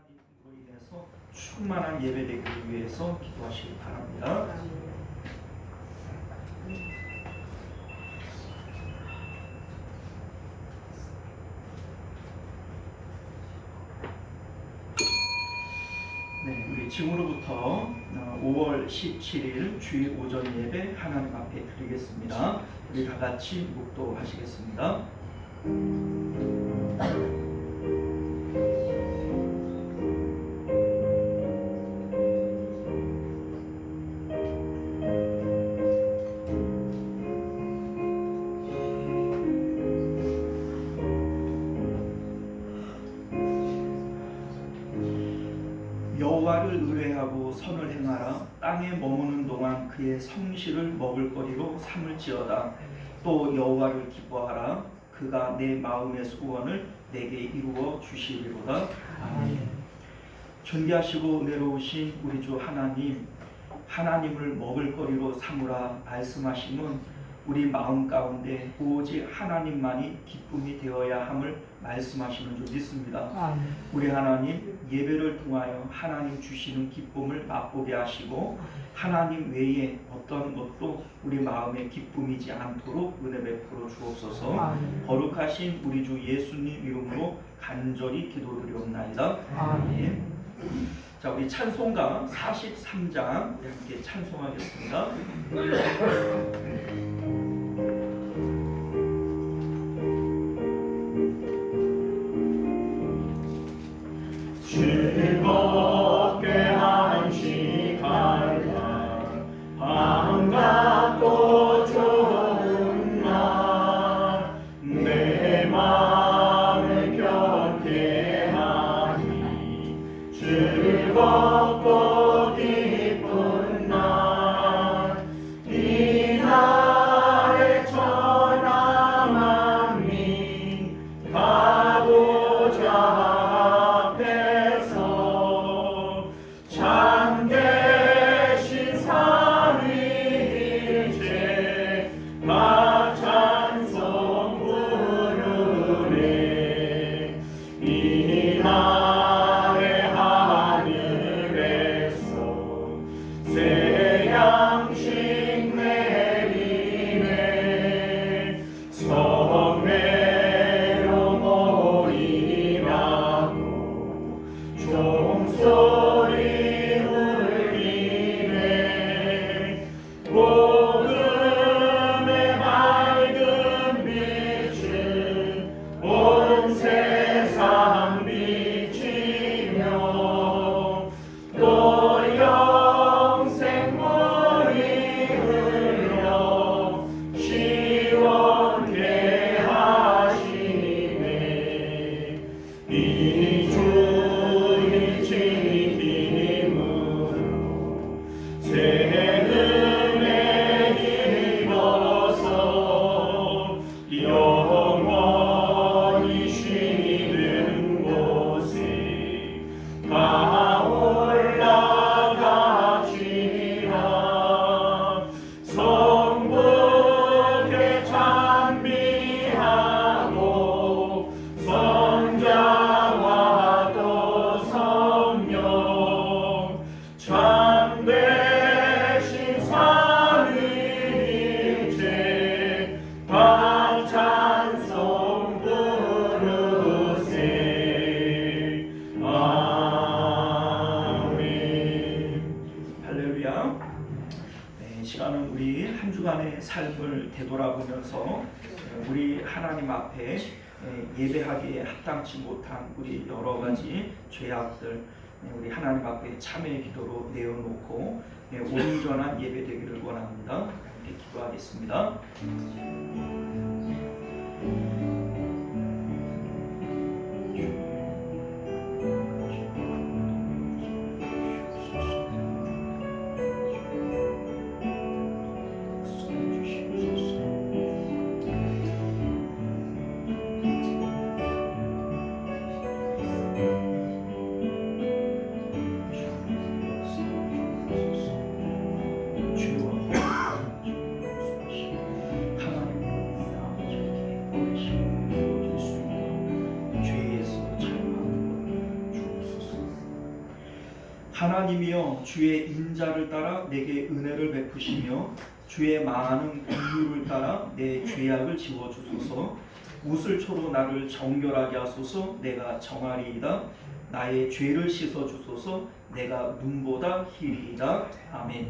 하나님으로 인해서 충만한 예배되기 위해서 기도하시기 바랍니다. 네, 우리 지금으로부터 5월 17일 주일 오전 예배 하나님 앞에 드리겠습니다. 우리 다 같이 묵도하시겠습니다. 여호와를 의뢰하고 선을 행하라. 땅에 머무는 동안 그의 성실을 먹을거리로 삼을지어다. 또 여호와를 기뻐하라. 그가 내 마음의 소원을 내게 이루어 주시리로다. 아멘. 존귀하시고 은혜로우신 우리 주 하나님, 하나님을 먹을거리로 삼으라 말씀하심은 우리 마음 가운데 오직 하나님만이 기쁨이 되어야 함을 말씀하시는 줄 믿습니다. 우리 하나님, 예배를 통하여 하나님 주시는 기쁨을 맛보게 하시고 하나님 외에 어떤 것도 우리 마음의 기쁨이지 않도록 은혜 베풀어 주옵소서. 거룩하신 우리 주 예수님 이름으로 간절히 기도드리옵나이다. 아멘. 자, 우리 찬송가 43장 우리 함께 찬송하겠습니다. 즐겁게 한 시간만 반갑고 좋은 날 내 마음을 경쾌하니 즐겁고 기쁜 날 이 날에 천하 만민 가보자 삶을 되돌아보면서 우리 하나님 앞에 예배하기에 합당치 못한 우리 여러 가지 죄악들 우리 하나님 앞에 참회의 기도로 내어놓고 온전한 예배 되기를 원합니다. 함께 기도하겠습니다. 주여 하나님 하나님이여 주의 인자를 따라 내게 은혜를 베푸시며 주의 많은 긍휼을 따라 내 죄악을 지워주소서. 우슬초로 나를 정결하게 하소서. 내가 정하리이다. 나의 죄를 씻어주소서. 내가 눈보다 희리이다. 아멘.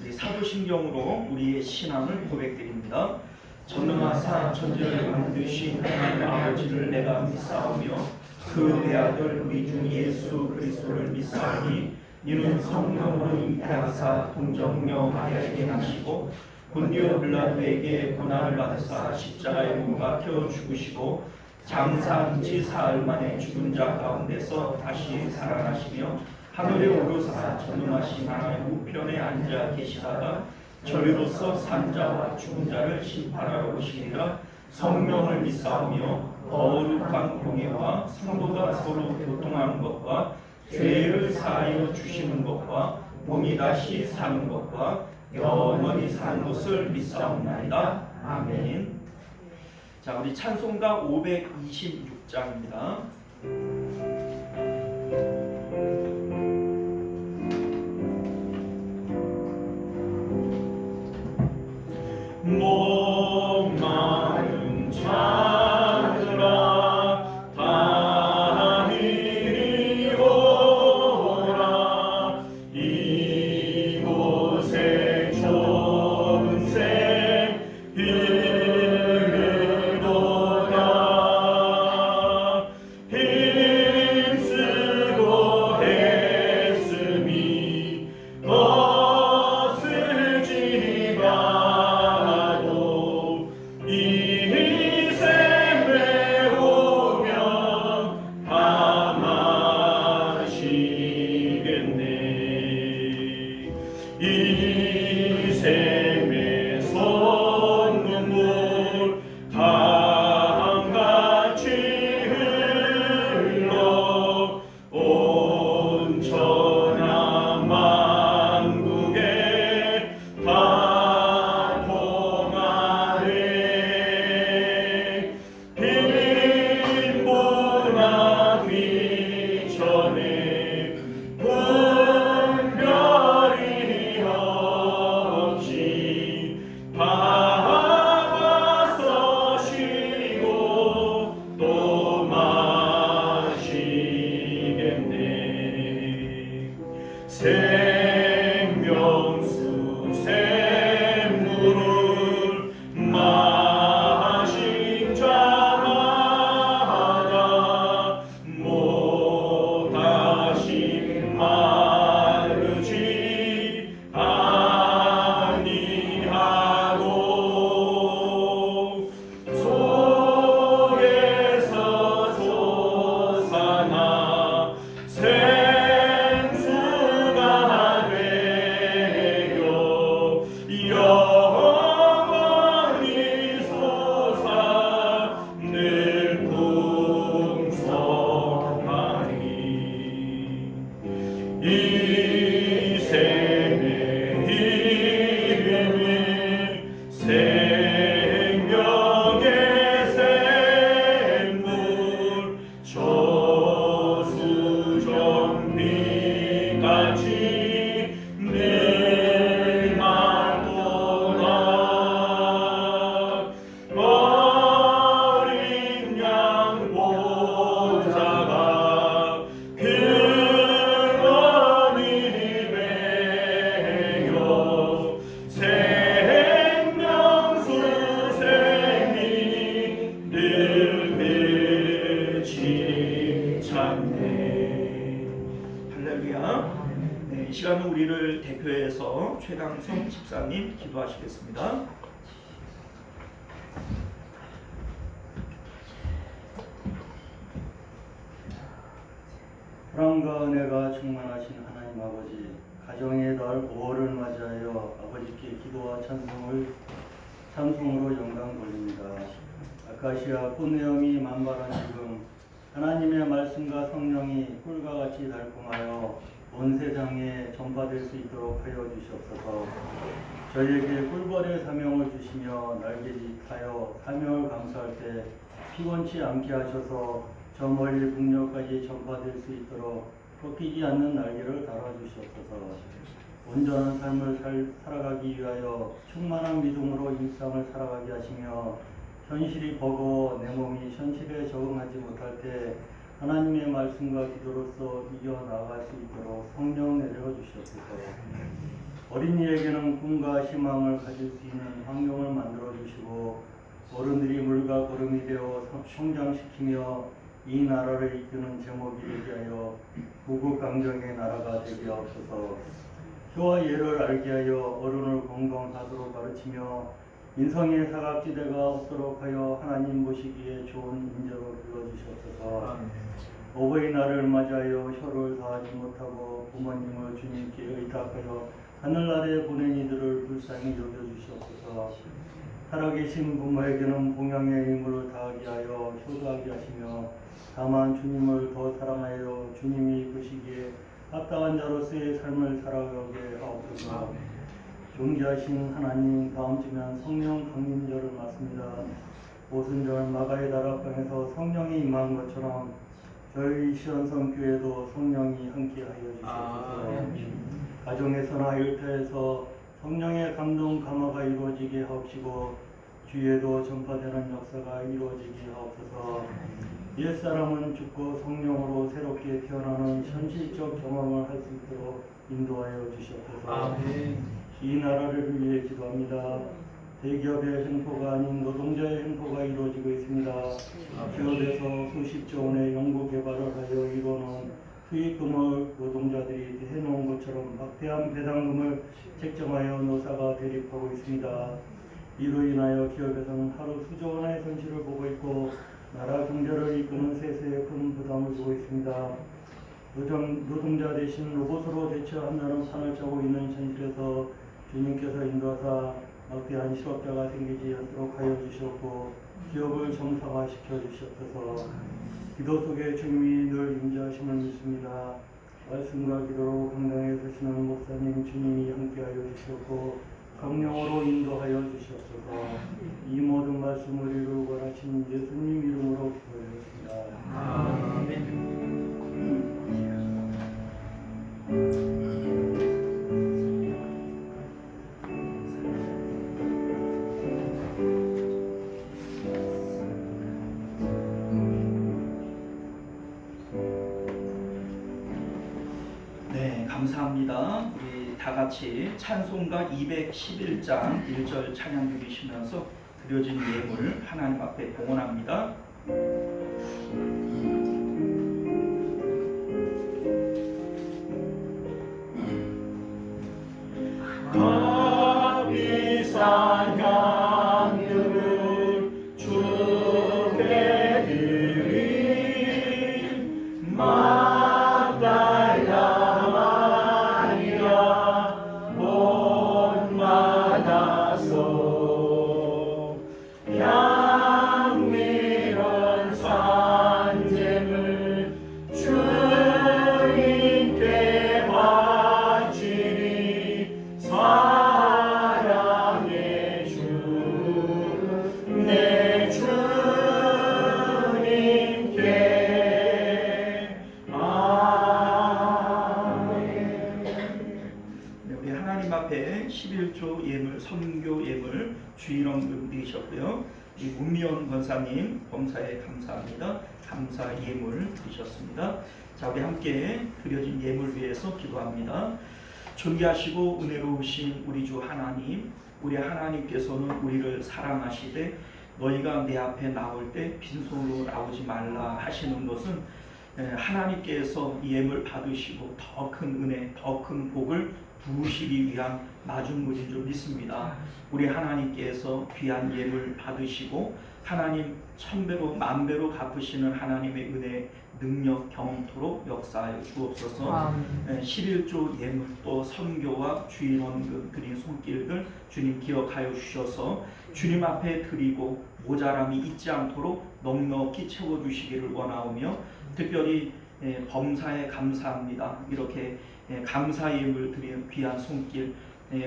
우리 사도신경으로 우리의 신앙을 고백드립니다. 전능하사 천지를 만드신 하나님 아버지를 내가 믿사오며 그 외아들 우리 주 예수 그리스도를 믿사오니 이는 성령으로 잉태하사 동정녀 마리아에게 나시고 본디오 빌라도에게 고난을 받으사 십자가에 못 박혀 죽으시고 장사한 지 사흘 만에 죽은 자 가운데서 다시 살아나시며 하늘에 오르사 전능하신 하나님 우편에 앉아 계시다가 저리로서 산자와 죽은 자를 심판하러 오시리라. 성령을 믿사오며 거룩한 공예와 성도가 서로 교통하는 것과 죄를 사하여 주시는 것과 몸이 다시 사는 것과 영원히 사는 것을 믿사옵나이다. 아멘. 자, 우리 찬송가 526장입니다. 목마른 자들아 다 이리 오라. 이곳에 좁은 샘 흐르도다. 힘쓰고 했으니 거슬지 마도 이 샘에 오면 다 마시겠네. 이 샘에 솟는 눈물 강같이 흘러 온 천하 만국에 다 통하네. 빈부나 귀천에 분별이 없이 받아서 쉬고 또 마시겠네. 생명수 샘물을 마신 자마다 못다시 마르지 아니하고 속에서 솟아나 생수가 되어 영원히 솟아 늘 풍성하리. 이 샘의 이름은 생명의 샘물 저수정비같이 늘 맑도다. 어린 양 보자가 그러니 배여 생명수 샘이 늘 그치 찬네. 할렐루야. 네, 이 시간은 우리를 대표해서 최강성 집사님 기도하시겠습니다. 사랑과 은혜가 충만하신 하나님 아버지, 가정의 달 5월을 맞이하여 아버지께 기도와 찬송으로 영광 돌립니다. 아카시아 꽃내음이 만발한 지금 하나님의 말씀과 성령이 꿀과 같이 달콤하여 온 세상에 전파될 수 있도록 하여 주시옵소서. 저희에게 꿀벌의 사명을 주시며 날개짓하여 사명을 감수할 때 피곤치 않게 하셔서 저 멀리 국녀까지 전파될 수 있도록 꺾이지 않는 날개를 달아주시옵소서. 온전한 삶을 살아가기 위하여 충만한 믿음으로 일상을 살아가게 하시며 현실이 버거워 내 몸이 현실에 적응하지 못할 때 하나님의 말씀과 기도로서 이겨나갈 수 있도록 성령 내려주시옵소서. 어린이에게는 꿈과 희망을 가질 수 있는 환경을 만들어 주시고 어른들이 물과 걸음이 되어 성장시키며 이 나라를 이끄는 제목이 되게 하여 구국강정의 나라가 되게 하옵소서. 효와 예를 알게 하여 어른을 공경하도록 가르치며 인성의 사각지대가 없도록 하여 하나님 보시기에 좋은 인재로 불러주시옵소서. 어버이날을 맞이하여 혀를 다하지 못하고 부모님을 주님께 의탁하여 하늘나라에 보낸 이들을 불쌍히 여겨주시옵소서. 살아계신 부모에게는 봉양의 의무를 다하게 하여 효도하게 하시며 다만 주님을 더 사랑하여 주님이 보시기에 합당한 자로서의 삶을 살아가게 하옵소서. 존귀하신 하나님, 다음 주면 성령 강림절을 맞습니다. 오순절 마가의 다락방에서 성령이 임한 것처럼 저희 시원성교회도 성령이 함께하여 주시옵소서. 가정에서나 일터에서 성령의 감동 감화가 이루어지게 하옵시고 주위에도 전파되는 역사가 이루어지게 하옵소서. 옛사람은 죽고 성령으로 새롭게 태어나는 현실적 경험을 할 수 있도록 인도하여 주시옵소서. 이 나라를 위해 기도합니다. 대기업의 횡포가 아닌 노동자의 횡포가 이루어지고 있습니다. 기업에서 수십조 원의 연구 개발을 하여 이루어놓은 수익금을 노동자들이 해놓은 것처럼 막대한 배당금을 책정하여 노사가 대립하고 있습니다. 이로 인하여 기업에서는 하루 수조 원의 손실을 보고 있고 나라 경제를 이끄는 세세에 큰 부담을 주고 있습니다. 노동자 대신 로봇으로 대처한다는 판을 짜고 있는 현실에서 주님께서 인도하사 막대한 실업자가 생기지 않도록 하여 주시옵고 기업을 정상화시켜 주시옵소서. 기도 속에 주님이 늘 임재하심을 믿습니다. 말씀과 기도로 강당에 서시는 목사님 주님이 함께하여 주시옵고 성령으로 인도하여 주시옵소서. 이 모든 말씀을 이루고 원하신 예수님 이름으로 기도드렸습니다. 아멘. 네, 감사합니다. 우리 다 같이 찬송가 211장 1절 찬양 드리시면서 드려진 예물 하나님 앞에 봉헌합니다. 값비싼 향유를 주께 드리 막달라 마리아 못 받아서 향미로운 산재물 주님께 바치리 사랑의 주 내 주님께 아멘. 네, 우리 하나님 앞에 11조 예물, 선교 예물 주일원금 드리셨고요. 이 문미원 권사님 범사에 감사합니다. 감사 예물 드리셨습니다. 자, 우리 함께 드려진 예물 위해서 기도합니다. 존귀하시고 은혜로우신 우리 주 하나님, 우리 하나님께서는 우리를 사랑하시되 너희가 내 앞에 나올 때 빈손으로 나오지 말라 하시는 것은 하나님께서 예물 받으시고 더 큰 은혜, 더 큰 복을 부으시기 위한 마중물인 줄 믿습니다. 우리 하나님께서 귀한 예물 받으시고 하나님 천배로 만배로 갚으시는 하나님의 은혜 능력 경험토록 역사하여 주옵소서. 11조 예물 또 선교와 주일원금 드린 손길들 주님 기억하여 주셔서 주님 앞에 드리고 모자람이 있지 않도록 넉넉히 채워주시기를 원하오며 특별히 범사에 감사합니다. 이렇게 감사 예물 드리는 귀한 손길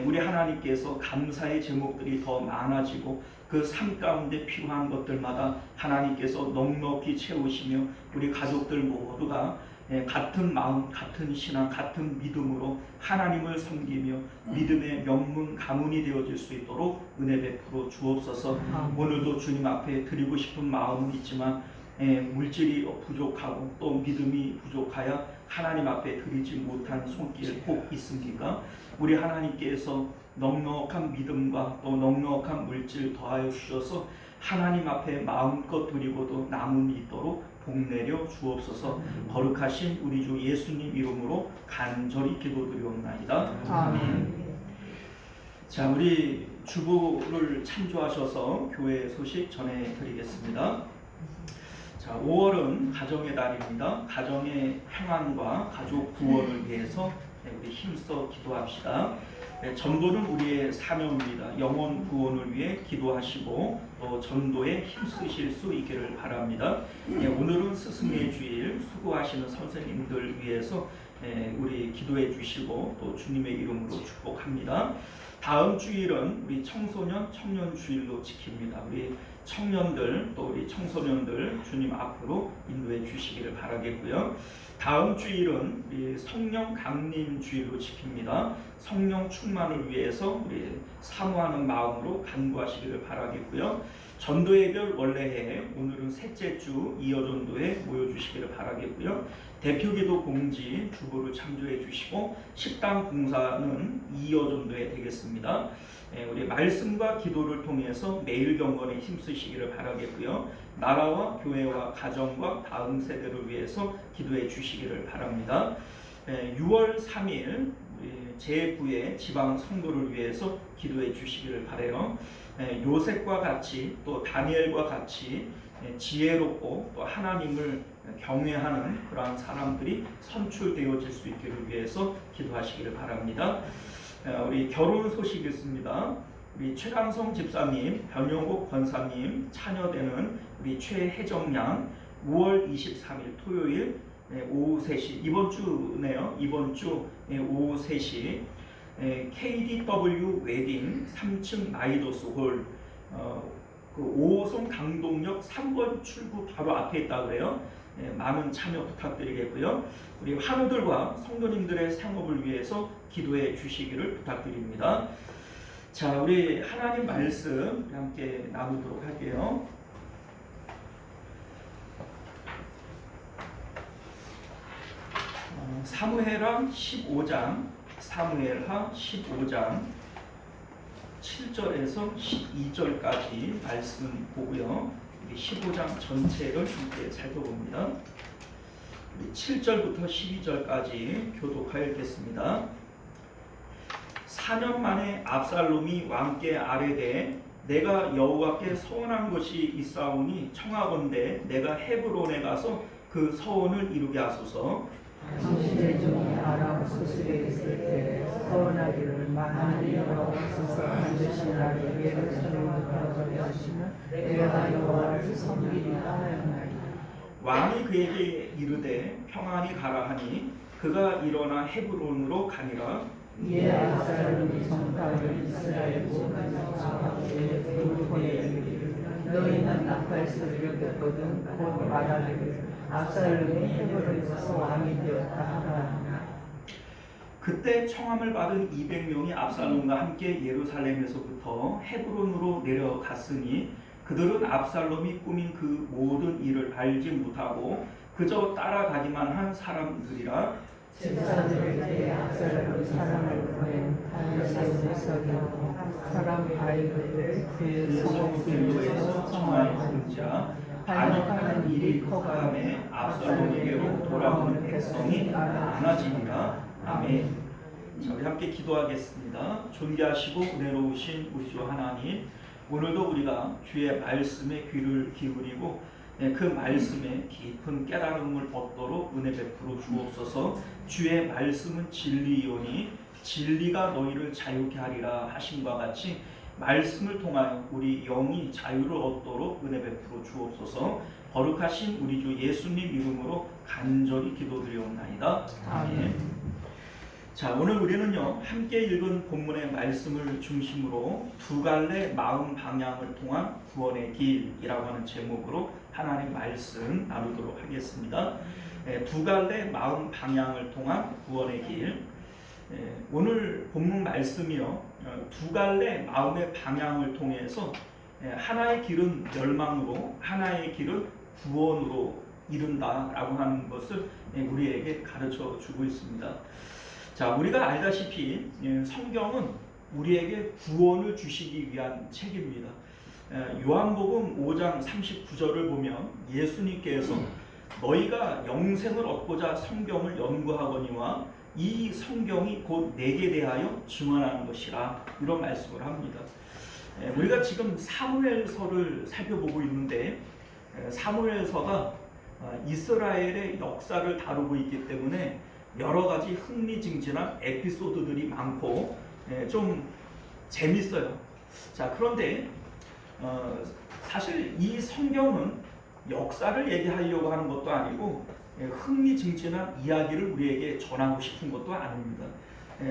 우리 하나님께서 감사의 제목들이 더 많아지고 그 삶 가운데 필요한 것들마다 하나님께서 넉넉히 채우시며 우리 가족들 모두가 같은 마음, 같은 신앙, 같은 믿음으로 하나님을 섬기며 믿음의 명문 가문이 되어질 수 있도록 은혜 베풀어 주옵소서. 오늘도 주님 앞에 드리고 싶은 마음은 있지만 물질이 부족하고 또 믿음이 부족하여 하나님 앞에 드리지 못한 손길 꼭 있습니까? 우리 하나님께서 넉넉한 믿음과 또 넉넉한 물질 더하여 주셔서 하나님 앞에 마음껏 드리고도 남음이 있도록 복내려 주옵소서. 거룩하신 우리 주 예수님 이름으로 간절히 기도드리옵나이다. 아멘. 자, 우리 주부를 참조하셔서 교회 소식 전해드리겠습니다. 자, 5월은 가정의 달입니다. 가정의 평안과 가족 구원을 위해서 우리 힘써 기도합시다. 전도는 우리의 사명입니다. 영혼 구원을 위해 기도하시고 또 전도에 힘쓰실 수 있기를 바랍니다. 오늘은 스승의 주일, 수고하시는 선생님들 위해서 우리 기도해 주시고 또 주님의 이름으로 축복합니다. 다음 주일은 우리 청소년 청년 주일로 지킵니다. 우리 청년들 또 우리 청소년들 주님 앞으로 인도해 주시기를 바라겠고요. 다음 주일은 우리 성령 강림 주일로 지킵니다. 성령 충만을 위해서 우리 사모하는 마음으로 간구하시기를 바라겠고요. 전도의 별 원래해 오늘은 셋째 주 이어전도에 모여주시기를 바라겠고요. 대표기도 공지 주보를 참조해 주시고 식당 봉사는 이어전도에 되겠습니다. 우리 말씀과 기도를 통해서 매일 경건에 힘쓰시기를 바라겠고요. 나라와 교회와 가정과 다음 세대를 위해서 기도해 주시기를 바랍니다. 6월 3일 제9의 지방 성도를 위해서 기도해 주시기를 바라요. 요셉과 같이 또 다니엘과 같이 지혜롭고 또 하나님을 경외하는 그러한 사람들이 선출되어질 수 있기를 위해서 기도하시기를 바랍니다. 우리 결혼 소식이 있습니다. 우리 최강성 집사님, 변용국 권사님 차녀되는 우리 최혜정양 5월 23일 토요일 오후 3시 이번 주네요. 이번 주 오후 3시 KDW 웨딩 3층 마이도스 홀 그 5호선 강동역 3번 출구 바로 앞에 있다고 그래요. 많은 참여 부탁드리겠고요. 우리 환우들과 성도님들의 상업을 위해서 기도해 주시기를 부탁드립니다. 자, 우리 하나님 말씀 함께 나누도록 할게요. 사무엘하 15장 7절에서 12절까지 말씀 보고요. 15장 전체를 함께 살펴봅니다. 7절부터 12절까지 교독하여 읽겠습니다. 4년 만에 압살롬이 왕께 아뢰되 내가 여호와께 서원한 것이 있사오니 청하건대 내가 헤브론에 가서 그 서원을 이루게 하소서. 당신의 종이 아람 소식에 있을 때 서원하기를 만일 여호와께서 반드시 나를 예루살렘으로 가게 하시면 내가 여호와를 섬기리라 하였나이다. 왕이 그에게 이르되 평안히 가라 하니 그가 일어나 헤브론으로 가니라. 이에 압살롬이 전파를 이스라엘 모든 장막에 돌보에 이르기를 너희는 나팔 소리를 듣거든 곧 말하기를 압살롬이 헤브론에서 왕이 되었다 하라. 그때 청함을 받은 200명이 압살롬과 함께 예루살렘에서부터 헤브론으로 내려갔으니 그들은 압살롬이 꾸민 그 모든 일을 알지 못하고 그저 따라가기만 한 사람들이라. 집사들에게 압살롬 사람을 보낸 다윗의 서기하고 사람 아이들을 그의 소속길로에서 청할 공자 반역하는 일이 커감에 압살롬에게로 돌아오는 백성이 많아지니라. 아멘. 자, 우리 함께 기도하겠습니다. 존귀하시고 은혜로우신 우리 주 하나님, 오늘도 우리가 주의 말씀에 귀를 기울이고 그 말씀에 깊은 깨달음을 얻도록 은혜 베풀어 주옵소서. 주의 말씀은 진리이오니 진리가 너희를 자유케 하리라 하심과 같이 말씀을 통하여 우리 영이 자유를 얻도록 은혜 베풀어 주옵소서. 거룩하신 우리 주 예수님 이름으로 간절히 기도드리옵나이다. 아멘. 자, 오늘 우리는요 함께 읽은 본문의 말씀을 중심으로 두 갈래 마음 방향을 통한 구원의 길이라고 하는 제목으로 하나님 말씀 나누도록 하겠습니다. 두 갈래 마음 방향을 통한 구원의 길. 오늘 본문 말씀이요, 두 갈래 마음의 방향을 통해서 하나의 길은 멸망으로, 하나의 길은 구원으로 이른다라고 하는 것을 우리에게 가르쳐 주고 있습니다. 자, 우리가 알다시피 성경은 우리에게 구원을 주시기 위한 책입니다. 요한복음 5장 39절을 보면 예수님께서 너희가 영생을 얻고자 성경을 연구하거니와 이 성경이 곧 내게 대하여 증언하는 것이라, 이런 말씀을 합니다. 우리가 지금 사무엘서를 살펴보고 있는데, 사무엘서가 이스라엘의 역사를 다루고 있기 때문에 여러 가지 흥미진진한 에피소드들이 많고 좀 재밌어요. 자, 그런데 사실 이 성경은 역사를 얘기하려고 하는 것도 아니고 흥미진진한 이야기를 우리에게 전하고 싶은 것도 아닙니다.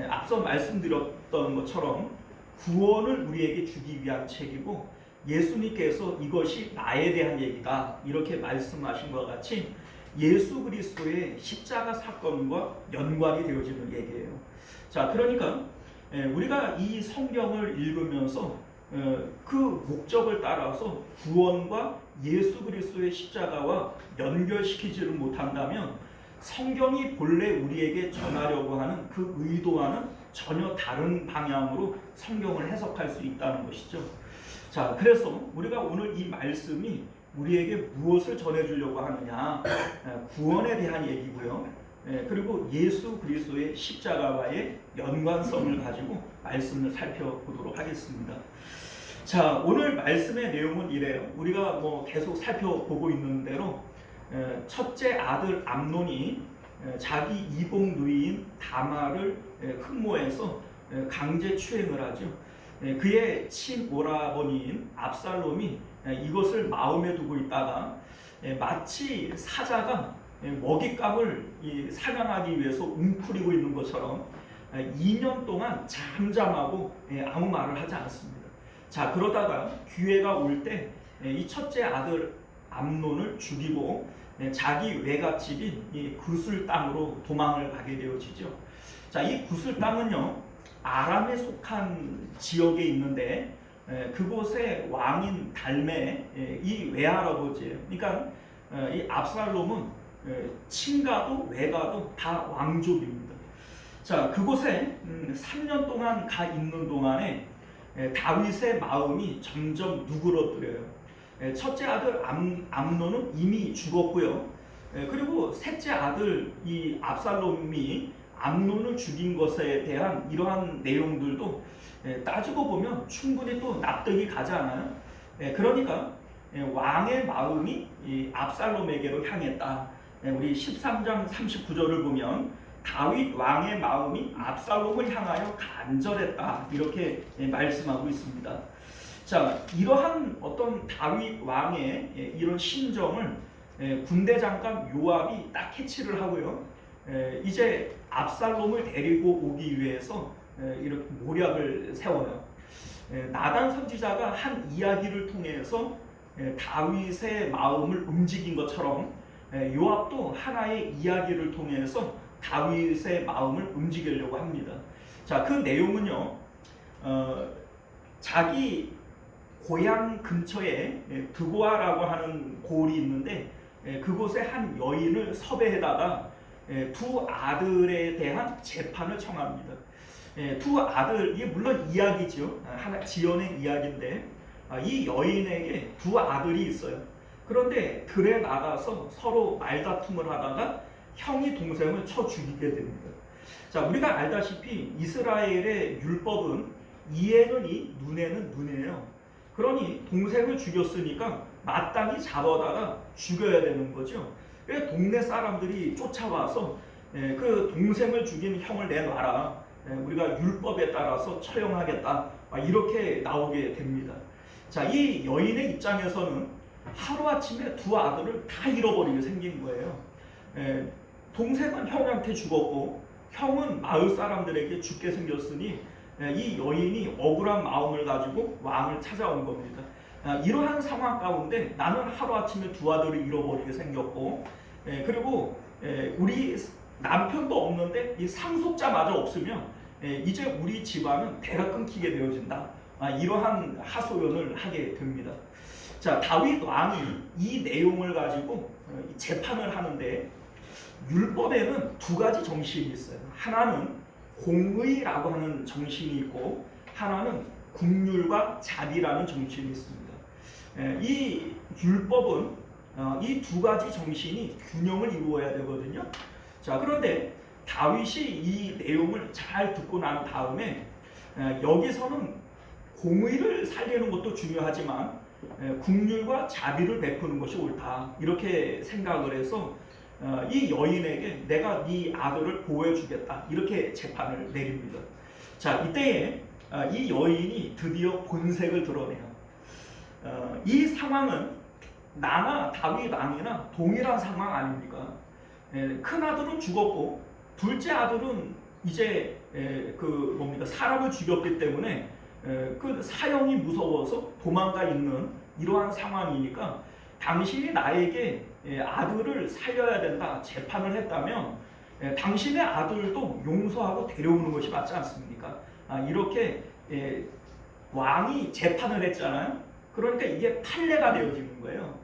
앞서 말씀드렸던 것처럼 구원을 우리에게 주기 위한 책이고, 예수님께서 이것이 나에 대한 얘기다 이렇게 말씀하신 것 같이 예수 그리스도의 십자가 사건과 연관이 되어지는 얘기예요. 자, 그러니까 우리가 이 성경을 읽으면서 그 목적을 따라서 구원과 예수 그리스도의 십자가와 연결시키지를 못한다면 성경이 본래 우리에게 전하려고 하는 그 의도와는 전혀 다른 방향으로 성경을 해석할 수 있다는 것이죠. 자, 그래서 우리가 오늘 이 말씀이 우리에게 무엇을 전해주려고 하느냐, 구원에 대한 얘기고요. 그리고 예수 그리스도의 십자가와의 연관성을 가지고 말씀을 살펴보도록 하겠습니다. 자, 오늘 말씀의 내용은 이래요. 우리가 계속 살펴보고 있는 대로 첫째 아들 암논이 자기 이복 누이인 다말을 흠모해서 강제 추행을 하죠. 그의 친오라버니인 압살롬이 이것을 마음에 두고 있다가 마치 사자가 먹잇감을 사냥하기 위해서 웅크리고 있는 것처럼 2년 동안 잠잠하고 아무 말을 하지 않습니다. 자, 그러다가 기회가 올 때 이 첫째 아들 암논을 죽이고 자기 외갓집인 이 구슬 땅으로 도망을 가게 되어지죠. 자, 이 구슬 땅은요, 아람에 속한 지역에 있는데 그곳의 왕인 달메 이 외할아버지예요. 그러니까 이 압살롬은 친가도 외가도 다 왕족입니다. 자, 그곳에 3년 동안 가 있는 동안에 다윗의 마음이 점점 누그러뜨려요. 첫째 아들 암논은 이미 죽었고요. 그리고 셋째 아들 이 압살롬이 암논을 죽인 것에 대한 이러한 내용들도 따지고 보면 충분히 또 납득이 가지 않아요. 그러니까 왕의 마음이 이 압살롬에게로 향했다. 우리 13장 39절을 보면 다윗 왕의 마음이 압살롬을 향하여 간절했다, 이렇게 말씀하고 있습니다. 자, 이러한 어떤 다윗 왕의 이런 심정을 군대 장관 요압이 딱 캐치를 하고요. 이제 압살롬을 데리고 오기 위해서 이렇게 모략을 세워요. 나단 선지자가 한 이야기를 통해서 다윗의 마음을 움직인 것처럼 요압도 하나의 이야기를 통해서 다윗의 마음을 움직이려고 합니다. 자, 그 내용은요, 자기 고향 근처에 드보아라고 하는 고을이 있는데 그곳에 한 여인을 섭외해다가 두 아들에 대한 재판을 청합니다. 두 아들, 이게 물론 이야기죠. 하나 지어낸 이야기인데 이 여인에게 두 아들이 있어요. 그런데 들에 나가서 서로 말다툼을 하다가 형이 동생을 쳐 죽이게 됩니다. 자, 우리가 알다시피 이스라엘의 율법은 이에는 이, 눈에는 눈이에요. 그러니 동생을 죽였으니까 마땅히 잡아다가 죽여야 되는 거죠. 그래서 동네 사람들이 쫓아와서 그 동생을 죽인 형을 내놔라, 우리가 율법에 따라서 처형하겠다, 이렇게 나오게 됩니다. 자, 이 여인의 입장에서는 하루아침에 두 아들을 다 잃어버리게 생긴 거예요. 동생은 형한테 죽었고 형은 마을 사람들에게 죽게 생겼으니 이 여인이 억울한 마음을 가지고 왕을 찾아온 겁니다. 이러한 상황 가운데 나는 하루아침에 두 아들을 잃어버리게 생겼고 그리고 우리 남편도 없는데 이 상속자마저 없으면 이제 우리 집안은 대가 끊기게 되어진다. 이러한 하소연을 하게 됩니다. 자, 다윗 왕이 이 내용을 가지고 재판을 하는데 율법에는 두 가지 정신이 있어요. 하나는 공의라고 하는 정신이 있고 하나는 국률과 자비라는 정신이 있습니다. 이 율법은 이 두 가지 정신이 균형을 이루어야 되거든요. 자, 그런데 다윗이 이 내용을 잘 듣고 난 다음에 여기서는 공의를 살리는 것도 중요하지만 국률과 자비를 베푸는 것이 옳다 이렇게 생각을 해서 이 여인에게 내가 네 아들을 보호해주겠다 이렇게 재판을 내립니다. 자, 이때에 이 여인이 드디어 본색을 드러내요. 이 상황은 나나 다윗 왕이나 동일한 상황 아닙니까? 큰 아들은 죽었고 둘째 아들은 이제 사람을 죽였기 때문에 그 사형이 무서워서 도망가 있는 이러한 상황이니까 당신이 나에게 아들을 살려야 된다 재판을 했다면 당신의 아들도 용서하고 데려오는 것이 맞지 않습니까? 이렇게 왕이 재판을 했잖아요. 그러니까 이게 판례가 되어지는 거예요.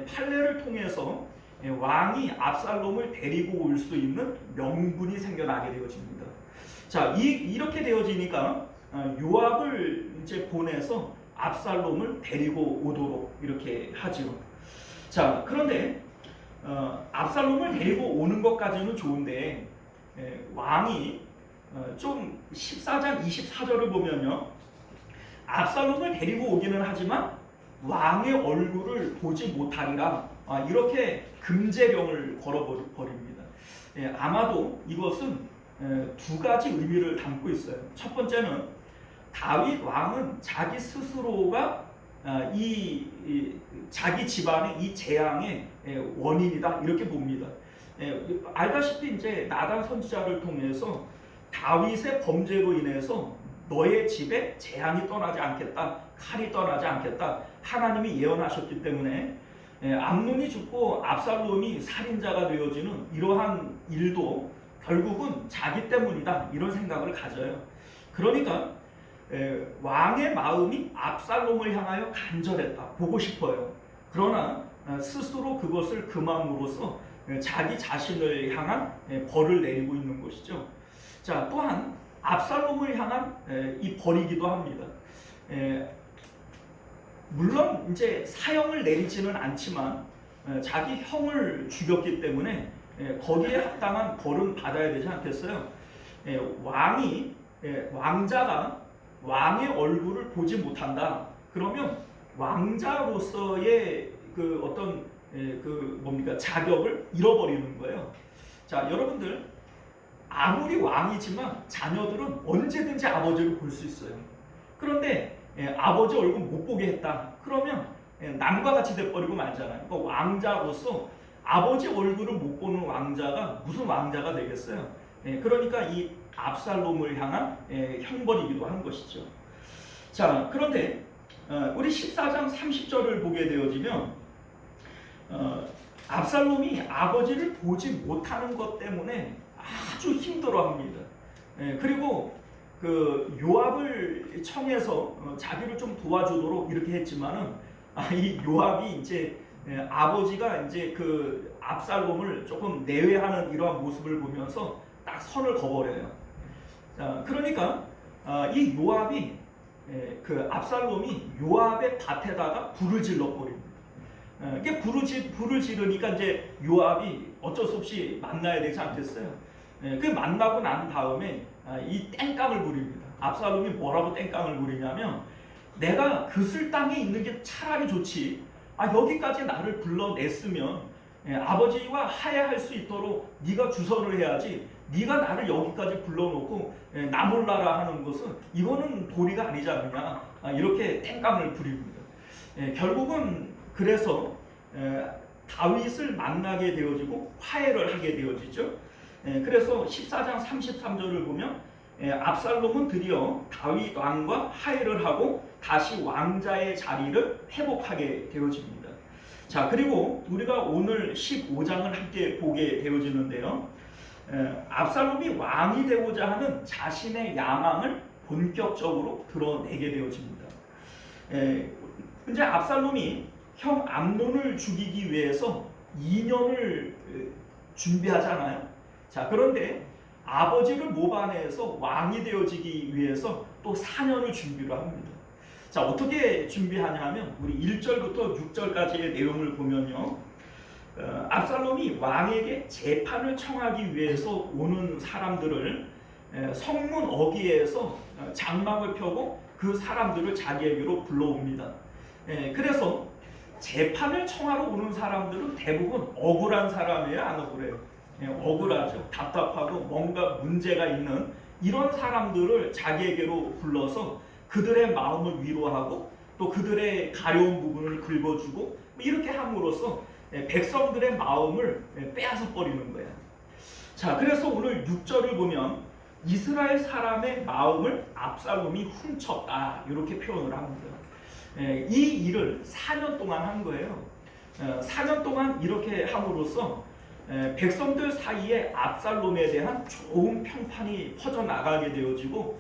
판례를 통해서 왕이 압살롬을 데리고 올 수 있는 명분이 생겨나게 되어집니다. 자, 이렇게 되어지니까 요압을 이제 보내서 압살롬을 데리고 오도록 이렇게 하죠. 자, 그런데 압살롬을 데리고 오는 것까지는 좋은데 왕이 좀 14장 24절을 보면요, 압살롬을 데리고 오기는 하지만 왕의 얼굴을 보지 못하리라 이렇게 금제령을 걸어버립니다. 아마도 이것은 두 가지 의미를 담고 있어요. 첫 번째는 다윗 왕은 자기 스스로가 자기 집안의 이 재앙의 원인이다 이렇게 봅니다. 알다시피 이제 나단 선지자를 통해서 다윗의 범죄로 인해서 너의 집에 재앙이 떠나지 않겠다, 칼이 떠나지 않겠다 하나님이 예언하셨기 때문에 암논이 죽고 압살롬이 살인자가 되어지는 이러한 일도 결국은 자기 때문이다 이런 생각을 가져요. 그러니까 왕의 마음이 압살롬을 향하여 간절했다, 보고 싶어요. 그러나 스스로 그것을 금함으로써 자기 자신을 향한 벌을 내리고 있는 것이죠. 자, 또한 압살롬을 향한 이 벌이기도 합니다. 물론 이제 사형을 내리지는 않지만 자기 형을 죽였기 때문에 거기에 합당한 벌은 받아야 되지 않겠어요? 왕자가 왕의 얼굴을 보지 못한다. 그러면 왕자로서의 그 어떤 자격을 잃어버리는 거예요. 자, 여러분들 아무리 왕이지만 자녀들은 언제든지 아버지를 볼 수 있어요. 그런데 아버지 얼굴 못 보게 했다. 그러면 남과 같이 돼버리고 말잖아요. 그러니까 왕자로서 아버지 얼굴을 못 보는 왕자가 무슨 왕자가 되겠어요? 그러니까 이 압살롬을 향한 형벌이기도 한 것이죠. 자, 그런데 우리 14장 30절을 보게 되어지면 압살롬이 아버지를 보지 못하는 것 때문에 아주 힘들어합니다. 그리고 그 요압을 청해서 자기를 좀 도와주도록 이렇게 했지만은 이 요압이 이제 아버지가 이제 그 압살롬을 조금 내외하는 이러한 모습을 보면서 딱 선을 그어버려요. 그러니까 이 요압이 그 압살롬이 요압의 밭에다가 불을 질러 버립니다. 이게 불을 지르니까 이제 요압이 어쩔 수 없이 만나야 되지 않겠어요? 그 만나고 난 다음에 이 땡깡을 부립니다. 압살롬이 뭐라고 땡깡을 부리냐면 내가 그슬 땅에 있는 게 차라리 좋지. 여기까지 나를 불러냈으면 아버지와 화해할 수 있도록 네가 주선을 해야지. 네가 나를 여기까지 불러놓고 나 몰라라 하는 것은 이거는 도리가 아니지 않느냐. 이렇게 땡깡을 부립니다. 결국은 그래서 다윗을 만나게 되어지고 화해를 하게 되어지죠. 그래서 14장 33절을 보면 압살롬은 드디어 다윗 왕과 화해를 하고 다시 왕자의 자리를 회복하게 되어집니다. 자, 그리고 우리가 오늘 15장을 함께 보게 되어지는데요. 압살롬이 왕이 되고자 하는 자신의 야망을 본격적으로 드러내게 되어집니다. 이제 압살롬이 형 암논을 죽이기 위해서 2년을 준비하잖아요. 자, 그런데 아버지를 모반해서 왕이 되어지기 위해서 또 4년을 준비를 합니다. 자, 어떻게 준비하냐면 우리 1절부터 6절까지의 내용을 보면요. 압살롬이 왕에게 재판을 청하기 위해서 오는 사람들을 성문 어귀에서 장막을 펴고 그 사람들을 자기에게로 불러옵니다. 그래서 재판을 청하러 오는 사람들은 대부분 억울한 사람이에요, 안 억울해요? 억울하죠. 답답하고 뭔가 문제가 있는 이런 사람들을 자기에게로 불러서 그들의 마음을 위로하고 또 그들의 가려운 부분을 긁어주고 이렇게 함으로써 백성들의 마음을 빼앗아 버리는 거예요. 자, 그래서 오늘 6절을 보면 이스라엘 사람의 마음을 압살롬이 훔쳤다 이렇게 표현을 합니다. 이 일을 4년 동안 한 거예요. 4년 동안 이렇게 함으로써 백성들 사이에 압살롬에 대한 좋은 평판이 퍼져나가게 되어지고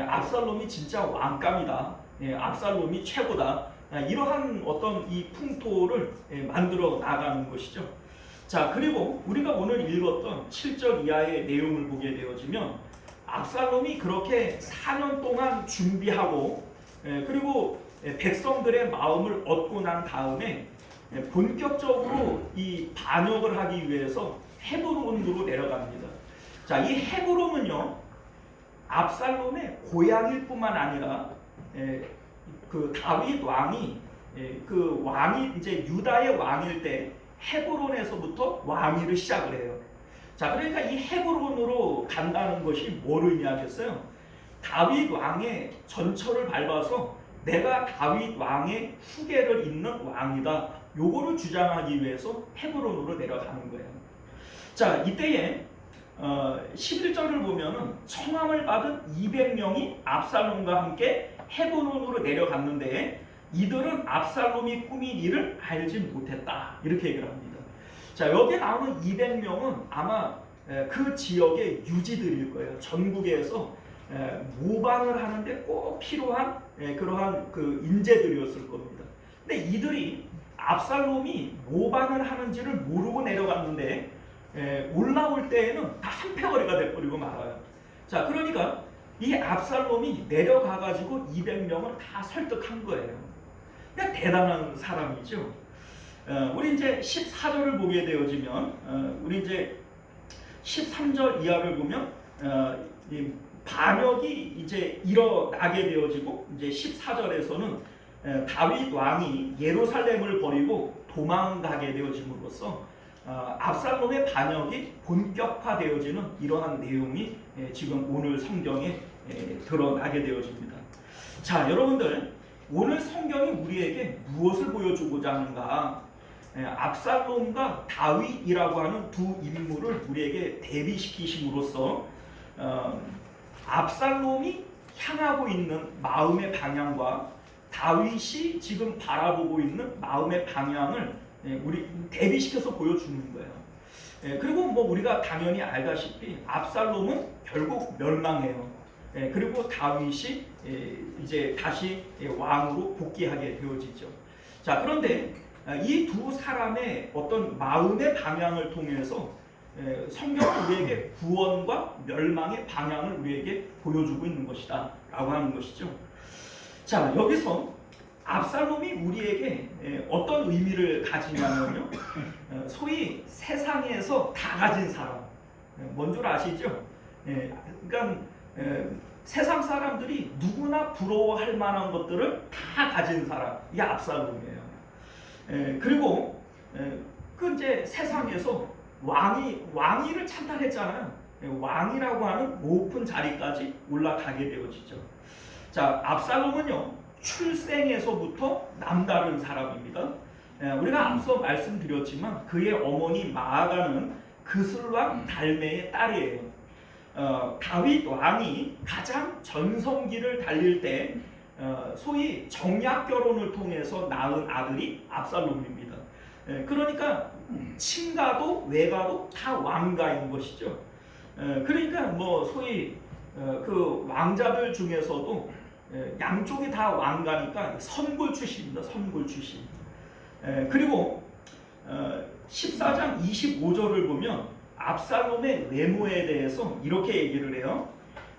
압살롬이 진짜 왕감이다, 압살롬이 최고다, 이러한 어떤 이 풍토를 만들어 나가는 것이죠. 자, 그리고 우리가 오늘 읽었던 7절 이하의 내용을 보게 되어지면 압살롬이 그렇게 4년 동안 준비하고 그리고 백성들의 마음을 얻고 난 다음에 본격적으로 이 반역을 하기 위해서 헤브론으로 내려갑니다. 자, 이 헤브론은요 압살롬의 고향일 뿐만 아니라 그 다윗 왕이 그 왕이 이제 유다의 왕일 때 헤브론에서부터 왕위를 시작을 해요. 자, 그러니까 이 헤브론으로 간다는 것이 뭘 의미하겠어요? 다윗 왕의 전철을 밟아서 내가 다윗 왕의 후계를 잇는 왕이다, 요거를 주장하기 위해서 헤브론으로 내려가는 거예요. 자, 이때에 11절을 보면은 청함을 받은 200명이 압살롬과 함께 헤브론으로 내려갔는데 이들은 압살롬이 꾸민 일을 알지 못했다, 이렇게 얘기를 합니다. 자, 여기에 나오는 200명은 아마 그 지역의 유지들일 거예요. 전국에서 모방을 하는데 꼭 필요한 그러한 그 인재들이었을 겁니다. 근데 이들이 압살롬이 모방을 하는지를 모르고 내려갔는데 올라올 때에는 다 한패거리가 돼버리고 말아요. 자, 그러니까 이 압살롬이 내려가가지고 200명을 다 설득한 거예요. 그냥 대단한 사람이죠. 우리 이제 14절을 보게 되어지면 우리 이제 13절 이하를 보면 이 반역이 이제 일어나게 되어지고 이제 14절에서는 다윗 왕이 예루살렘을 버리고 도망가게 되어짐으로써 압살롬의 반역이 본격화되어지는 이러한 내용이 지금 오늘 성경에 드러나게 되어집니다. 자, 여러분들, 오늘 성경이 우리에게 무엇을 보여주고자 하는가? 압살롬과 다윗이라고 하는 두 인물을 우리에게 대비시키심으로써 압살롬이 향하고 있는 마음의 방향과 다윗이 지금 바라보고 있는 마음의 방향을 우리 대비시켜서 보여주는 거예요. 그리고 뭐 우리가 당연히 알다시피 압살롬은 결국 멸망해요. 그리고 다윗이 이제 다시 왕으로 복귀하게 되어지죠. 자, 그런데 이 두 사람의 어떤 마음의 방향을 통해서 성경은 우리에게 구원과 멸망의 방향을 우리에게 보여주고 있는 것이다 라고 하는 것이죠. 자, 여기서 압살롬이 우리에게 어떤 의미를 가지냐면요, 소위 세상에서 다 가진 사람, 뭔 줄 아시죠? 그러니까 세상 사람들이 누구나 부러워할 만한 것들을 다 가진 사람, 이게 압살롬이에요. 그리고 그 이제 세상에서 왕위를 찬탈했잖아요. 왕이라고 하는 높은 자리까지 올라가게 되어지죠. 자, 압살롬은요 출생에서부터 남다른 사람입니다. 우리가 앞서 말씀드렸지만 그의 어머니 마아가는 그슬왕 달메의 딸이에요. 다윗 왕이 가장 전성기를 달릴 때 소위 정략 결혼을 통해서 낳은 아들이 압살롬입니다. 그러니까 친가도 외가도 다 왕가인 것이죠. 그러니까 뭐 소위 그 왕자들 중에서도 양쪽이 다 왕가니까 선골 출신입니다. 선골 출신. 그리고 14장 25절을 보면 압살롬의 외모에 대해서 이렇게 얘기를 해요.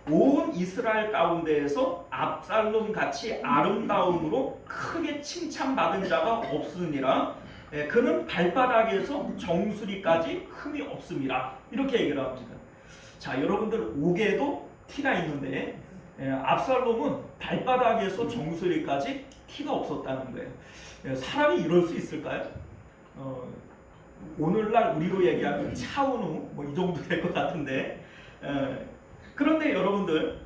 온 이스라엘 가운데에서 압살롬 같이 아름다움으로 크게 칭찬받은 자가 없으니라. 그는 발바닥에서 정수리까지 흠이 없음이라. 이렇게 얘기를 합니다. 자, 여러분들 옥에도 티가 있는데 압살롬은 발바닥에서 정수리까지 티가 없었다는 거예요. 사람이 이럴 수 있을까요? 오늘날 우리로 얘기하면 차은우 뭐 이 정도 될 것 같은데, 그런데 여러분들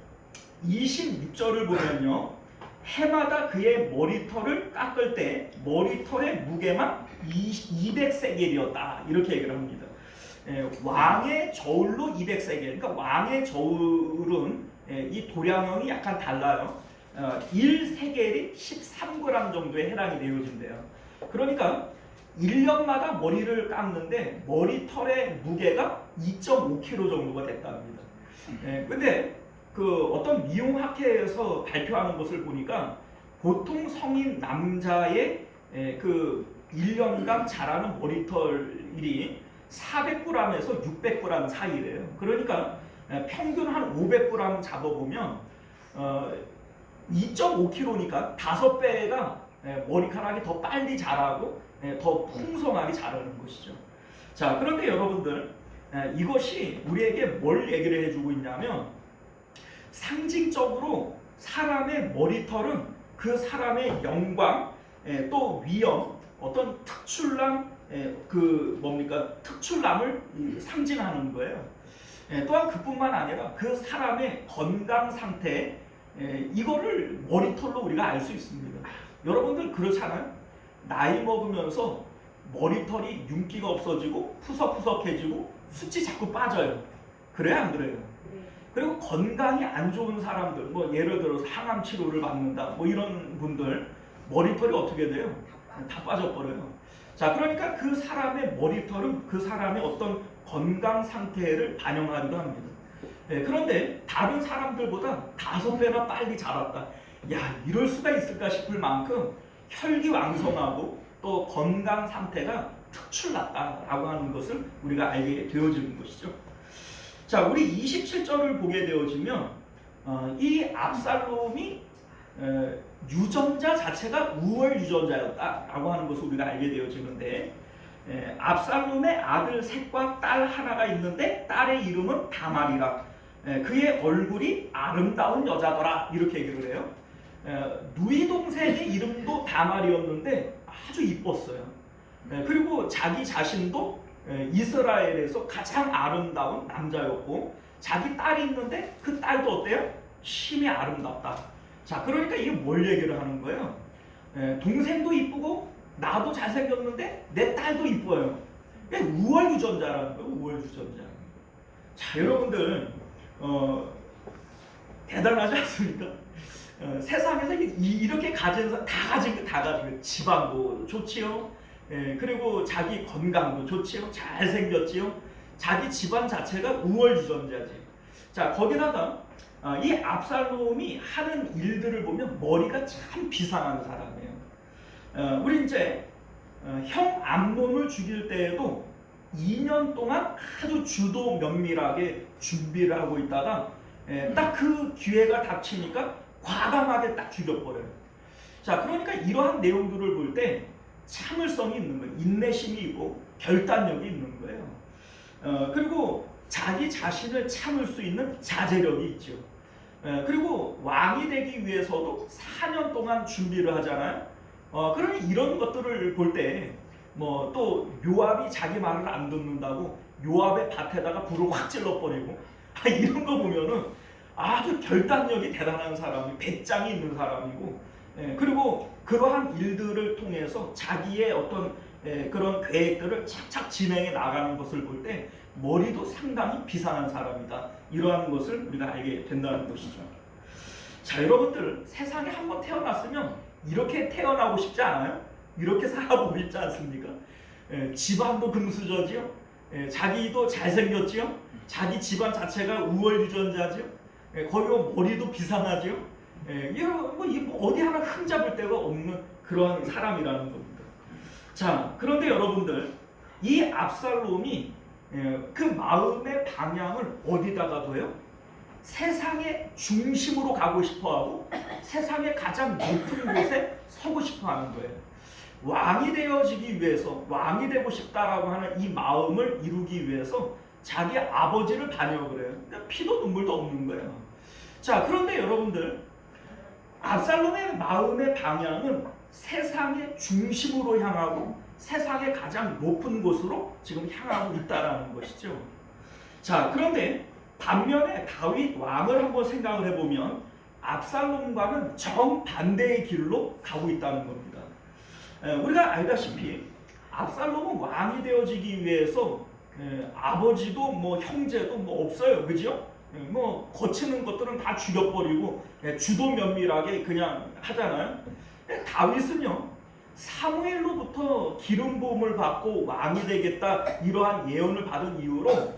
26절을 보면요, 해마다 그의 머리털을 깎을 때 머리털의 무게만 200세겔이었다 이렇게 얘기를 합니다. 왕의 저울로 200세겔. 그러니까 왕의 저울은 이 도량형이 약간 달라요. 1세겔이 13g 정도에 해당이 되어진대요. 그러니까 1년마다 머리를 깎는데 머리털의 무게가 2.5kg 정도가 됐답니다. 근데 그 어떤 미용학회에서 발표하는 것을 보니까 보통 성인 남자의 그 1년간 자라는 머리털이 400g에서 600g 사이래요. 그러니까 평균 한 500g 잡아보면 2.5kg니까 5배가 머리카락이 더 빨리 자라고 더 풍성하게 자라는 것이죠. 자, 그런데 여러분들 이것이 우리에게 뭘 얘기를 해주고 있냐면, 상징적으로 사람의 머리털은 그 사람의 영광, 또 위엄, 어떤 특출남, 특출남을 상징하는 거예요. 또한 그뿐만 아니라 그 사람의 건강 상태, 이거를 머리털로 우리가 알 수 있습니다. 여러분들 그렇잖아요. 나이 먹으면서 머리털이 윤기가 없어지고 푸석푸석해지고 숱이 자꾸 빠져요. 그래요, 안 그래요? 그리고 건강이 안 좋은 사람들, 뭐 예를 들어서 항암 치료를 받는다, 뭐 이런 분들 머리털이 어떻게 돼요? 다 빠져버려요. 자, 그러니까 그 사람의 머리털은 그 사람의 어떤 건강 상태를 반영하기도 합니다. 그런데 다른 사람들보다 5배나 빨리 자랐다. 야, 이럴 수가 있을까 싶을 만큼 혈기왕성하고 또 건강 상태가 특출났다라고 하는 것을 우리가 알게 되어지는 것이죠. 자, 우리 27절을 보게 되어지면 이 압살롬이 유전자 자체가 우월 유전자였다라고 하는 것을 우리가 알게 되어지는데, 압살롬의 아들 셋과 딸 하나가 있는데 딸의 이름은 다말이라. 그의 얼굴이 아름다운 여자더라 이렇게 얘기를 해요. 누이 동생의 이름도 다말이었는데 아주 이뻤어요. 그리고 자기 자신도 이스라엘에서 가장 아름다운 남자였고, 자기 딸이 있는데 그 딸도 어때요? 심히 아름답다. 자, 그러니까 이게 뭘 얘기를 하는 거예요? 동생도 이쁘고 나도 잘생겼는데 내 딸도 이뻐요. 우월 유전자라는 거예요. 우월 유전자. 자, 여러분들 대단하지 않습니까? 세상에서 이렇게 가진 사람 다 가진 거 집안도 좋지요. 그리고 자기 건강도 좋지요. 잘생겼지요. 자기 집안 자체가 우월 유전자지. 자, 거기다가 이 압살롬이 하는 일들을 보면 머리가 참 비상한 사람이에요. 우리 이제 형 암논을 죽일 때에도 2년 동안 아주 주도 면밀하게 준비를 하고 있다가 딱 그 기회가 닥치니까 과감하게 딱 죽여버려요. 자, 그러니까 이러한 내용들을 볼 때 참을성이 있는 거예요. 인내심이 있고 결단력이 있는 거예요. 그리고 자기 자신을 참을 수 있는 자제력이 있죠. 그리고 왕이 되기 위해서도 4년 동안 준비를 하잖아요. 그러니 이런 것들을 볼 때 뭐 또 요압이 자기 말을 안 듣는다고 요압의 밭에다가 불을 확 찔러버리고 이런 거 보면은 아주 결단력이 대단한 사람이, 배짱이 있는 사람이고, 그리고 그러한 일들을 통해서 자기의 어떤 그런 계획들을 착착 진행해 나가는 것을 볼 때 머리도 상당히 비상한 사람이다. 이러한 것을 우리가 알게 된다는 것이죠. 자, 여러분들 세상에 한번 태어났으면 이렇게 태어나고 싶지 않아요? 이렇게 살아보고 싶지 않습니까? 집안도 금수저지요. 자기도 잘생겼지요. 자기 집안 자체가 우월유전자지요. 거기 머리도 비상하지요. 뭐 어디 하나 흠잡을 데가 없는 그런 사람이라는 겁니다. 자, 그런데 여러분들 이 압살롬이 그 마음의 방향을 어디다가 둬요? 세상의 중심으로 가고 싶어하고 세상의 가장 높은 곳에 서고 싶어하는 거예요. 왕이 되어지기 위해서, 왕이 되고 싶다라고 하는 이 마음을 이루기 위해서 자기 아버지를 반역을 해요. 그러니까 피도 눈물도 없는 거예요. 자, 그런데 여러분들 압살롬의 마음의 방향은 세상의 중심으로 향하고 세상의 가장 높은 곳으로 지금 향하고 있다라는 것이죠. 자, 그런데 반면에 다윗 왕을 한번 생각을 해보면 압살롬과는 정반대의 길로 가고 있다는 겁니다. 우리가 알다시피 압살롬은 왕이 되어지기 위해서 아버지도 뭐 형제도 뭐 없어요, 그죠? 뭐 거치는 것들은 다 죽여버리고 주도 면밀하게 그냥 하잖아요. 다윗은요, 사무엘로부터 기름 부음을 받고 왕이 되겠다 이러한 예언을 받은 이후로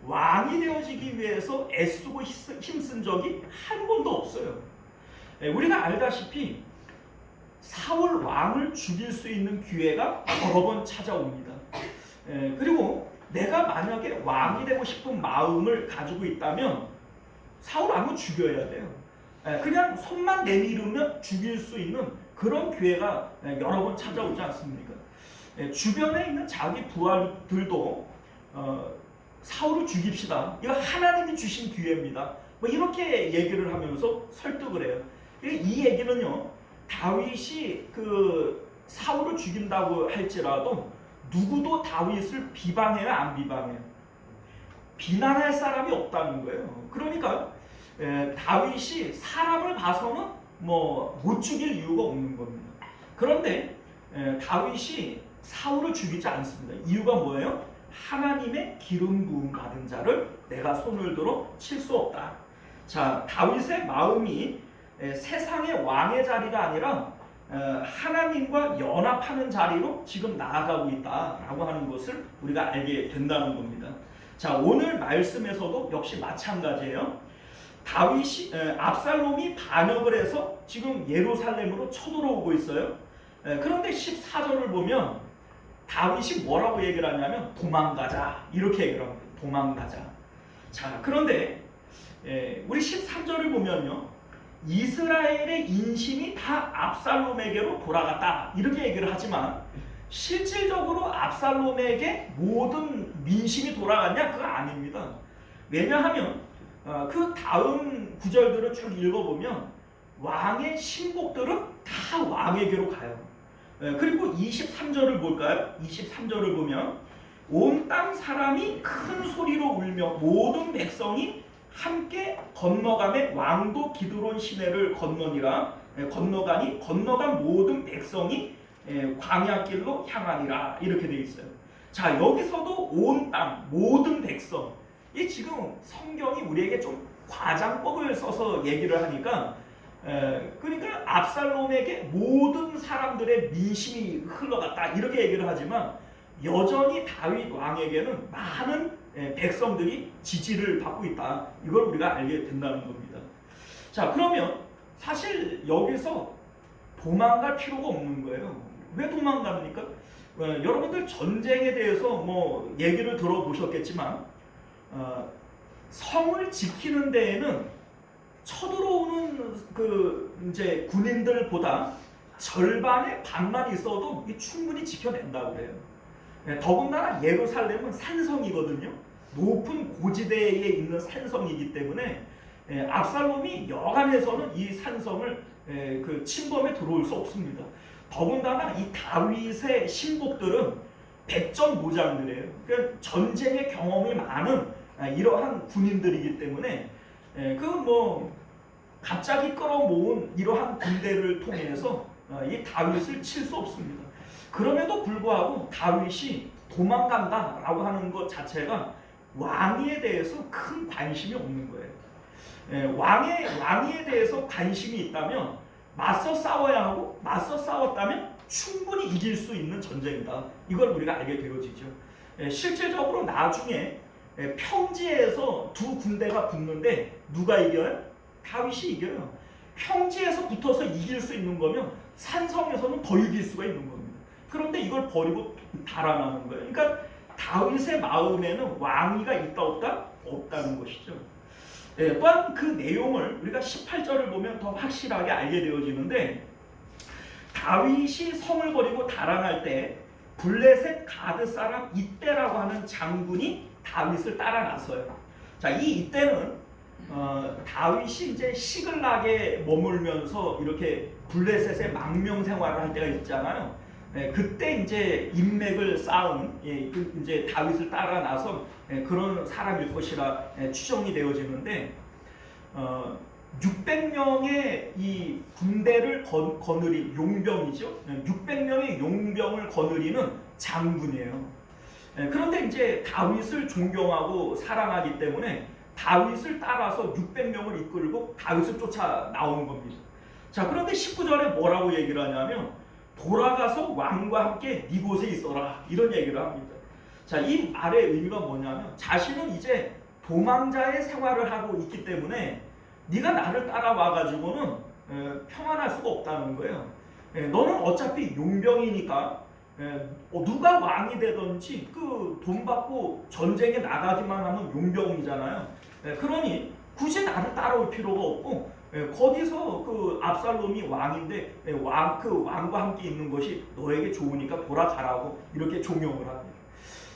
왕이 되어지기 위해서 애쓰고 힘쓴 적이 한 번도 없어요. 우리가 알다시피 사울 왕을 죽일 수 있는 기회가 여러 번 찾아옵니다. 그리고 내가 만약에 왕이 되고 싶은 마음을 가지고 있다면 사울 왕은 죽여야 돼요. 그냥 손만 내밀으면 죽일 수 있는 그런 기회가 여러 번 찾아오지 않습니까? 주변에 있는 자기 부하들도 사울을 죽입시다. 이거 하나님이 주신 기회입니다. 뭐 이렇게 얘기를 하면서 설득을 해요. 이 얘기는요, 다윗이 그 사울을 죽인다고 할지라도 누구도 다윗을 비방해요, 안 비방해요? 비난할 사람이 없다는 거예요. 그러니까 다윗이 사람을 봐서는 뭐 못 죽일 이유가 없는 겁니다. 그런데 다윗이 사울을 죽이지 않습니다. 이유가 뭐예요? 하나님의 기름 부음 받은 자를 내가 손을 들어 칠 수 없다. 자, 다윗의 마음이 세상의 왕의 자리가 아니라 하나님과 연합하는 자리로 지금 나아가고 있다라고 하는 것을 우리가 알게 된다는 겁니다. 자, 오늘 말씀에서도 역시 마찬가지예요. 다윗이 압살롬이 반역을 해서 지금 예루살렘으로 쳐들어오고 있어요. 그런데 14절을 보면 다윗이 뭐라고 얘기를 하냐면 도망가자 이렇게 얘기를 합니다. 도망가자. 자, 그런데 우리 13절을 보면요, 이스라엘의 인심이 다 압살롬에게로 돌아갔다 이렇게 얘기를 하지만 실질적으로 압살롬에게 모든 민심이 돌아갔냐? 그건 아닙니다. 왜냐하면 그 다음 구절들을 쭉 읽어보면 왕의 신복들은 다 왕에게로 가요. 그리고 23절을 볼까요? 23절을 보면 온 땅 사람이 큰 소리로 울며 모든 백성이 함께 건너가매 왕도 기드론 시내를 건너니라. 건너간 모든 백성이 광야길로 향하니라 이렇게 되어 있어요. 자, 여기서도 온 땅 모든 백성, 이 지금 성경이 우리에게 좀 과장법을 써서 얘기를 하니까 그러니까 압살롬에게 모든 사람들의 민심이 흘러갔다 이렇게 얘기를 하지만 여전히 다윗 왕에게는 많은 백성들이 지지를 받고 있다. 이걸 우리가 알게 된다는 겁니다. 자, 그러면 사실 여기서 도망갈 필요가 없는 거예요. 왜 도망갑니까? 여러분들 전쟁에 대해서 뭐 얘기를 들어보셨겠지만 성을 지키는 데에는 쳐들어오는 그 이제 군인들보다 절반의 반만 있어도 충분히 지켜낸다고 그래요. 더군다나 예루살렘은 산성이거든요. 높은 고지대에 있는 산성이기 때문에 압살롬이 여간해서는 이 산성을 그 침범에 들어올 수 없습니다. 더군다나 이 다윗의 신복들은 백전무장들이에요. 그러니까 전쟁의 경험이 많은 이러한 군인들이기 때문에 그 뭐 갑자기 끌어모은 이러한 군대를 통해서 이 다윗을 칠 수 없습니다. 그럼에도 불구하고 다윗이 도망간다라고 하는 것 자체가 왕위에 대해서 큰 관심이 없는 거예요. 왕위에 대해서 관심이 있다면 맞서 싸워야 하고 맞서 싸웠다면 충분히 이길 수 있는 전쟁이다. 이걸 우리가 알게 되어지죠. 실질적으로 나중에 평지에서 두 군대가 붙는데 누가 이겨요? 다윗이 이겨요. 평지에서 붙어서 이길 수 있는 거면 산성에서는 더 이길 수가 있는 겁니다. 그런데 이걸 버리고 달아나는 거예요. 그러니까 다윗의 마음에는 왕위가 있다 없다? 없다는 것이죠. 또한 그 내용을 우리가 18절을 보면 더 확실하게 알게 되어지는데, 다윗이 성을 버리고 달아날 때 블레셋 가드 사람 이때라고 하는 장군이 다윗을 따라 나서요. 자, 이때는 다윗이 이제 시글락에 머물면서 이렇게 블레셋의 망명 생활을 할 때가 있잖아요. 그때 이제 인맥을 쌓은 이제 다윗을 따라 나선 그런 사람일 것이라 추정이 되어지는데, 600명의 이 군대를 거느린 용병이죠. 600명의 용병을 거느리는 장군이에요. 그런데 이제 다윗을 존경하고 사랑하기 때문에 다윗을 따라서 600명을 이끌고 다윗을 쫓아 나오는 겁니다. 자, 그런데 19절에 뭐라고 얘기를 하냐면, 돌아가서 왕과 함께 이곳에 있어라, 이런 얘기를 합니다. 자, 이 말의 의미가 뭐냐면, 자신은 이제 도망자의 생활을 하고 있기 때문에 네가 나를 따라와 가지고는 평안할 수가 없다는 거예요. 너는 어차피 용병이니까 누가 왕이 되든지 그 돈 받고 전쟁에 나가기만 하면 용병이잖아요. 그러니 굳이 나를 따라올 필요가 없고, 거기서 그 압살롬이 왕인데 그 왕과 함께 있는 것이 너에게 좋으니까 돌아가라고 이렇게 종용을 합니다.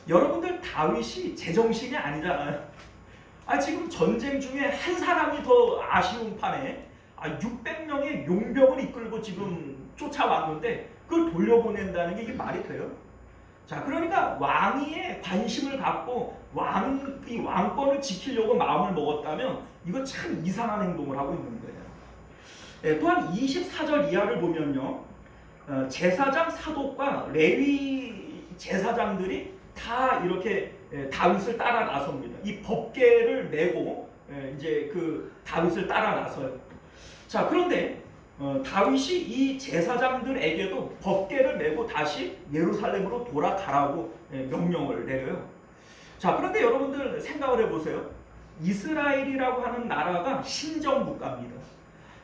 여러분들, 다윗이 제정신이 아니잖아요. 지금 전쟁 중에 한 사람이 더 아쉬운 판에 600명의 용병을 이끌고 지금 쫓아왔는데 그걸 돌려보낸다는 게 이게 말이 돼요? 자, 그러니까 왕위에 관심을 갖고 이 왕권을 지키려고 마음을 먹었다면 이거 참 이상한 행동을 하고 있는 거예요. 또한 24절 이하를 보면요, 제사장 사독과 레위 제사장들이 다 이렇게 다윗을 따라 나섭니다. 이 법궤를 메고 이제 그 다윗을 따라 나서요. 자, 그런데 다윗이 이 제사장들에게도 법궤를 메고 다시 예루살렘으로 돌아가라고 명령을 내려요. 자, 그런데 여러분들 생각을 해보세요. 이스라엘이라고 하는 나라가 신정국가입니다.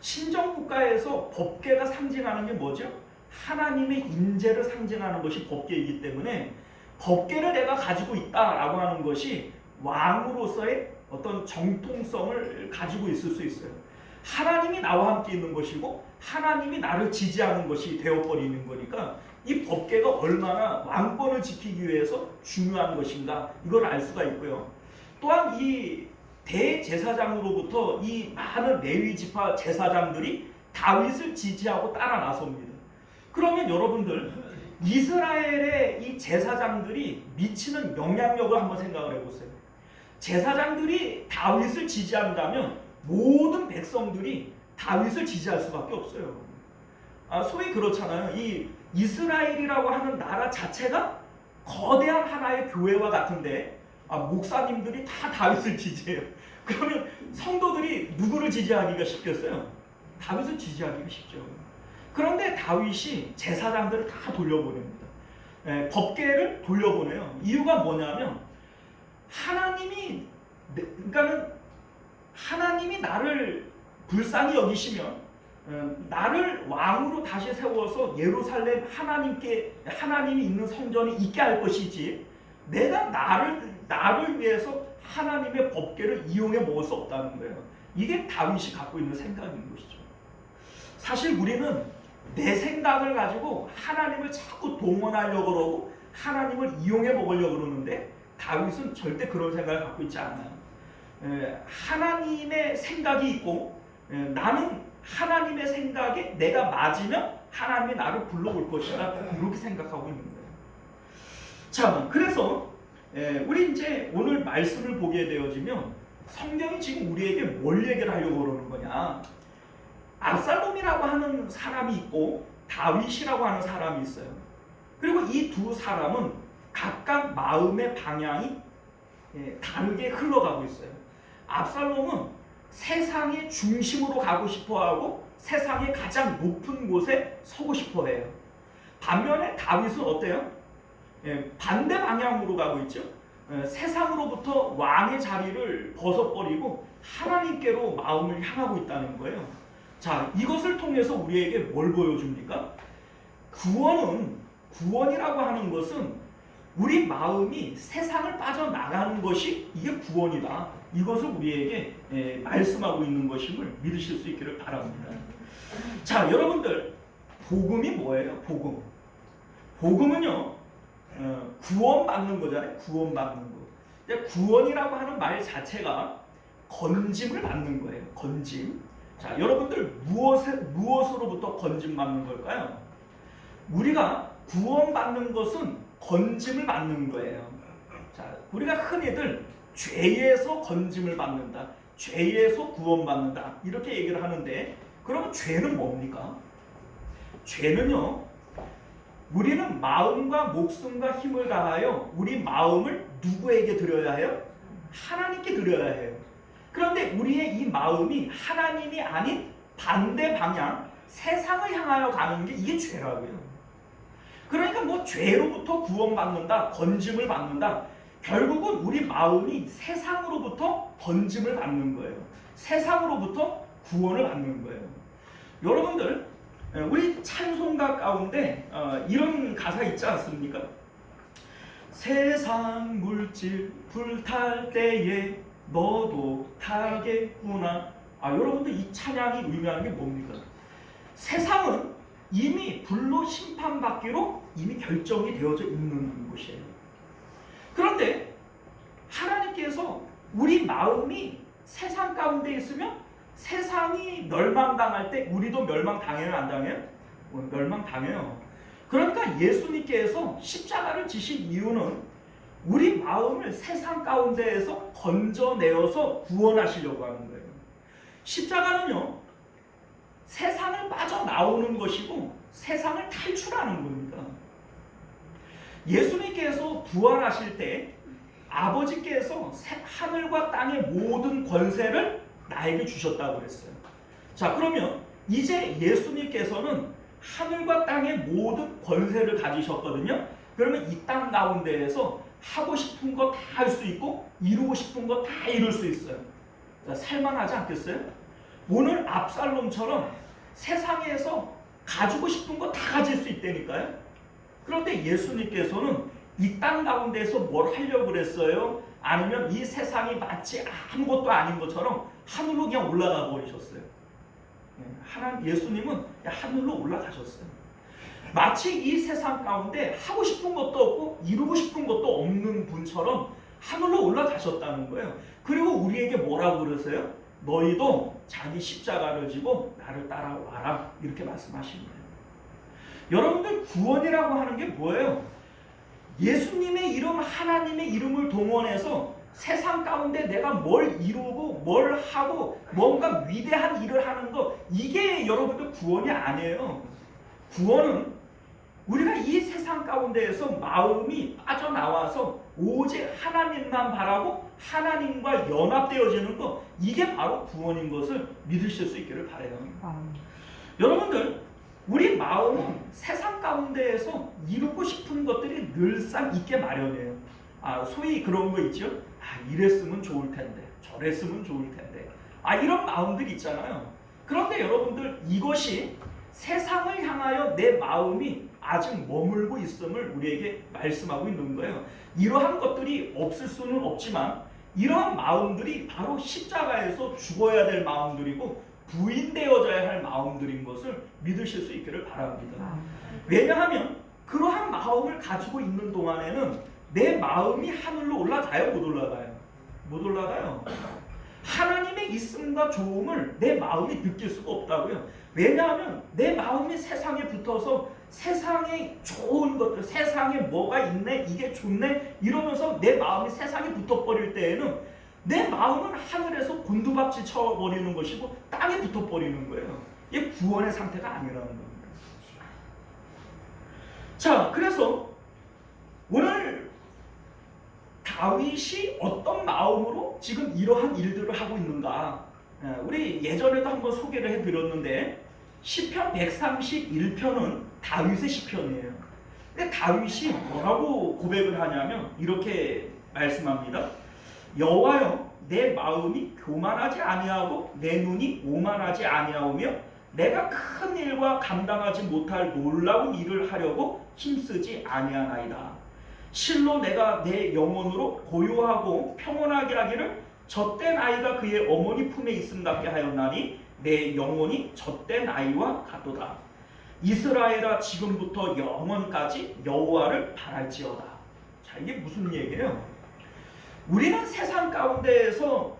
신정국가에서 법궤가 상징하는 게 뭐죠? 하나님의 임재를 상징하는 것이 법궤이기 때문에 법궤를 내가 가지고 있다라고 하는 것이 왕으로서의 어떤 정통성을 가지고 있을 수 있어요. 하나님이 나와 함께 있는 것이고 하나님이 나를 지지하는 것이 되어버리는 거니까 이 법궤가 얼마나 왕권을 지키기 위해서 중요한 것인가, 이걸 알 수가 있고요. 또한 이 대제사장으로부터 이 많은 레위 지파 제사장들이 다윗을 지지하고 따라 나섭니다. 그러면 여러분들, 이스라엘의 이 제사장들이 미치는 영향력을 한번 생각을 해보세요. 제사장들이 다윗을 지지한다면 모든 백성들이 다윗을 지지할 수밖에 없어요. 소위 그렇잖아요. 이 이스라엘이라고 하는 나라 자체가 거대한 하나의 교회와 같은데 목사님들이 다 다윗을 지지해요. 그러면 성도들이 누구를 지지하기가 쉽겠어요? 다윗을 지지하기가 쉽죠. 그런데 다윗이 제사장들을 다 돌려보냅니다. 법궤를 돌려보내요. 이유가 뭐냐면 하나님이 나를 불쌍히 여기시면 나를 왕으로 다시 세워서 예루살렘 하나님이 있는 성전에 있게 할 것이지, 내가 나를 위해서 하나님의 법궤를 이용해 먹을 수 없다는 거예요. 이게 다윗이 갖고 있는 생각인 것이죠. 사실 우리는 내 생각을 가지고 하나님을 자꾸 동원하려고 그러고 하나님을 이용해 먹으려고 그러는데, 다윗은 절대 그런 생각을 갖고 있지 않아요. 하나님의 생각이 있고 나는 하나님의 생각에 내가 맞으면 하나님이 나를 불러올 것이다, 이렇게 생각하고 있는 거예요. 자, 그래서 우리 이제 오늘 말씀을 보게 되어지면 성경이 지금 우리에게 뭘 얘기를 하려고 그러는 거냐? 압살롬이라고 하는 사람이 있고 다윗이라고 하는 사람이 있어요. 그리고 이 두 사람은 각각 마음의 방향이 다르게 흘러가고 있어요. 압살롬은 세상의 중심으로 가고 싶어하고 세상의 가장 높은 곳에 서고 싶어해요. 반면에 다윗은 어때요? 반대 방향으로 가고 있죠. 세상으로부터 왕의 자리를 벗어버리고 하나님께로 마음을 향하고 있다는 거예요. 자, 이것을 통해서 우리에게 뭘 보여줍니까? 구원이라고 하는 것은 우리 마음이 세상을 빠져나가는 것이 이게 구원이다. 이것을 우리에게 말씀하고 있는 것임을 믿으실 수 있기를 바랍니다. 자, 여러분들, 복음이 뭐예요? 복음은요, 구원받는 거잖아요. 구원받는 거. 근데 구원이라고 하는 말 자체가 건짐을 받는 거예요. 건짐. 자, 여러분들 무엇으로부터 건짐받는 걸까요? 우리가 구원받는 것은 건짐을 받는 거예요. 자, 우리가 흔히들 죄에서 건짐을 받는다. 죄에서 구원받는다. 이렇게 얘기를 하는데, 그러면 죄는 뭡니까? 죄는요, 우리는 마음과 목숨과 힘을 다하여 우리 마음을 누구에게 드려야 해요? 하나님께 드려야 해요. 그런데 우리의 이 마음이 하나님이 아닌 반대 방향, 세상을 향하여 가는 게 이게 죄라고요. 그러니까 뭐 죄로부터 구원받는다, 건짐을 받는다. 결국은 우리 마음이 세상으로부터 건짐을 받는 거예요. 세상으로부터 구원을 받는 거예요. 여러분들, 우리 찬송가 가운데 이런 가사 있지 않습니까? 세상 물질 불탈 때에 너도 타겠구나. 여러분들, 이 찬양이 의미하는 게 뭡니까? 세상은 이미 불로 심판받기로 이미 결정이 되어져 있는 곳이에요. 그런데 하나님께서 우리 마음이 세상 가운데 있으면 세상이 멸망당할 때 우리도 멸망당해요, 안 당해요? 멸망당해요. 그러니까 예수님께서 십자가를 지신 이유는 우리 마음을 세상 가운데에서 건져내어서 구원하시려고 하는 거예요. 십자가는요, 세상을 빠져나오는 것이고 세상을 탈출하는 겁니다. 예수님께서 부활하실 때 아버지께서 하늘과 땅의 모든 권세를 나에게 주셨다고 그랬어요. 자, 그러면 이제 예수님께서는 하늘과 땅의 모든 권세를 가지셨거든요. 그러면 이 땅 가운데에서 하고 싶은 거 다 할 수 있고 이루고 싶은 거 다 이룰 수 있어요. 자, 살만하지 않겠어요? 오늘 압살롬처럼 세상에서 가지고 싶은 거 다 가질 수 있다니까요. 그런데 예수님께서는 이 땅 가운데에서 뭘 하려고 그랬어요? 아니면 이 세상이 마치 아무것도 아닌 것처럼 하늘로 그냥 올라가 버리셨어요. 예수님은 하늘로 올라가셨어요. 마치 이 세상 가운데 하고 싶은 것도 없고 이루고 싶은 것도 없는 분처럼 하늘로 올라가셨다는 거예요. 그리고 우리에게 뭐라고 그러세요? 너희도 자기 십자가를 지고 나를 따라와라, 이렇게 말씀하신 거예요. 여러분들, 구원이라고 하는 게 뭐예요? 예수님의 이름, 하나님의 이름을 동원해서 세상 가운데 내가 뭘 이루고 뭘 하고 뭔가 위대한 일을 하는 거, 이게 여러분들 구원이 아니에요. 구원은 우리가 이 세상 가운데에서 마음이 빠져나와서 오직 하나님만 바라고 하나님과 연합되어지는 거, 이게 바로 구원인 것을 믿으실 수 있기를 바라요. 여러분들, 우리 마음은 세상 가운데에서 이루고 싶은 것들이 늘상 있게 마련이에요. 소위 그런 거 있죠. 이랬으면 좋을 텐데, 저랬으면 좋을 텐데. 이런 마음들이 있잖아요. 그런데 여러분들, 이것이 세상을 향하여 내 마음이 아직 머물고 있음을 우리에게 말씀하고 있는 거예요. 이러한 것들이 없을 수는 없지만 이러한 마음들이 바로 십자가에서 죽어야 될 마음들이고 부인되어져야 할 마음들인 것을 믿으실 수 있기를 바랍니다. 왜냐하면 그러한 마음을 가지고 있는 동안에는 내 마음이 하늘로 올라가요? 못 올라가요? 못 올라가요. 하나님의 있음과 좋음을 내 마음이 느낄 수가 없다고요. 왜냐하면 내 마음이 세상에 붙어서 세상에 좋은 것들, 세상에 뭐가 있네, 이게 좋네 이러면서 내 마음이 세상에 붙어버릴 때에는 내 마음은 하늘에서 곤두박질 쳐버리는 것이고 땅에 붙어버리는 거예요. 이게 구원의 상태가 아니라는 겁니다. 자, 그래서 오늘 다윗이 어떤 마음으로 지금 이러한 일들을 하고 있는가, 우리 예전에도 한번 소개를 해드렸는데 시편 131편은 다윗의 시편이에요. 근데 다윗이 뭐라고 고백을 하냐면 이렇게 말씀합니다. 여호와여, 내 마음이 교만하지 아니하고 내 눈이 오만하지 아니하오며 내가 큰 일과 감당하지 못할 놀라운 일을 하려고 힘쓰지 아니하나이다. 실로 내가 내 영혼으로 고요하고 평온하게 하기를 젖된 아이가 그의 어머니 품에 있음 같게 하였나니 내 영혼이 젖된 아이와 같도다. 이스라엘아, 지금부터 영원까지 여호와를 바랄지어다. 자, 이게 무슨 얘기예요? 우리는 세상 가운데에서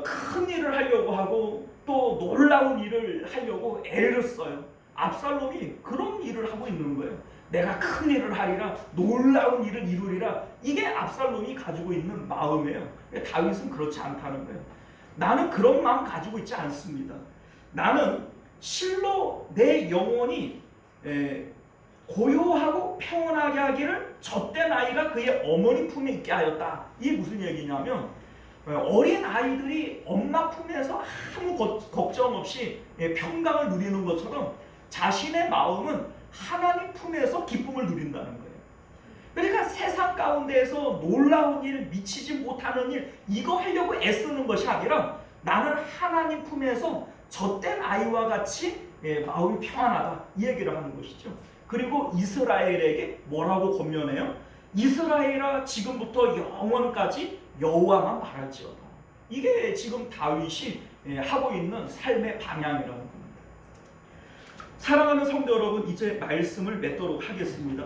큰 일을 하려고 하고 또 놀라운 일을 하려고 애를 써요. 압살롬이 그런 일을 하고 있는 거예요. 내가 큰 일을 하리라, 놀라운 일을 이루리라. 이게 압살롬이 가지고 있는 마음이에요. 다윗은 그렇지 않다는 거예요. 나는 그런 마음 가지고 있지 않습니다. 나는 실로 내 영혼이 고요하고 평온하게 하기를 젖된 아이가 그의 어머니 품에 있게 하였다. 이게 무슨 얘기냐면 어린 아이들이 엄마 품에서 아무 걱정 없이 평강을 누리는 것처럼 자신의 마음은 하나님 품에서 기쁨을 누린다는 거예요. 그러니까 세상 가운데에서 놀라운 일, 미치지 못하는 일, 이거 하려고 애쓰는 것이 아니라 나는 하나님 품에서 젖된 아이와 같이 마음이 평안하다, 이 얘기를 하는 것이죠. 그리고 이스라엘에게 뭐라고 권면해요? 이스라엘아, 지금부터 영원까지 여호와만 바랄지어다. 이게 지금 다윗이 하고 있는 삶의 방향이라는 겁니다. 사랑하는 성도 여러분, 이제 말씀을 맺도록 하겠습니다.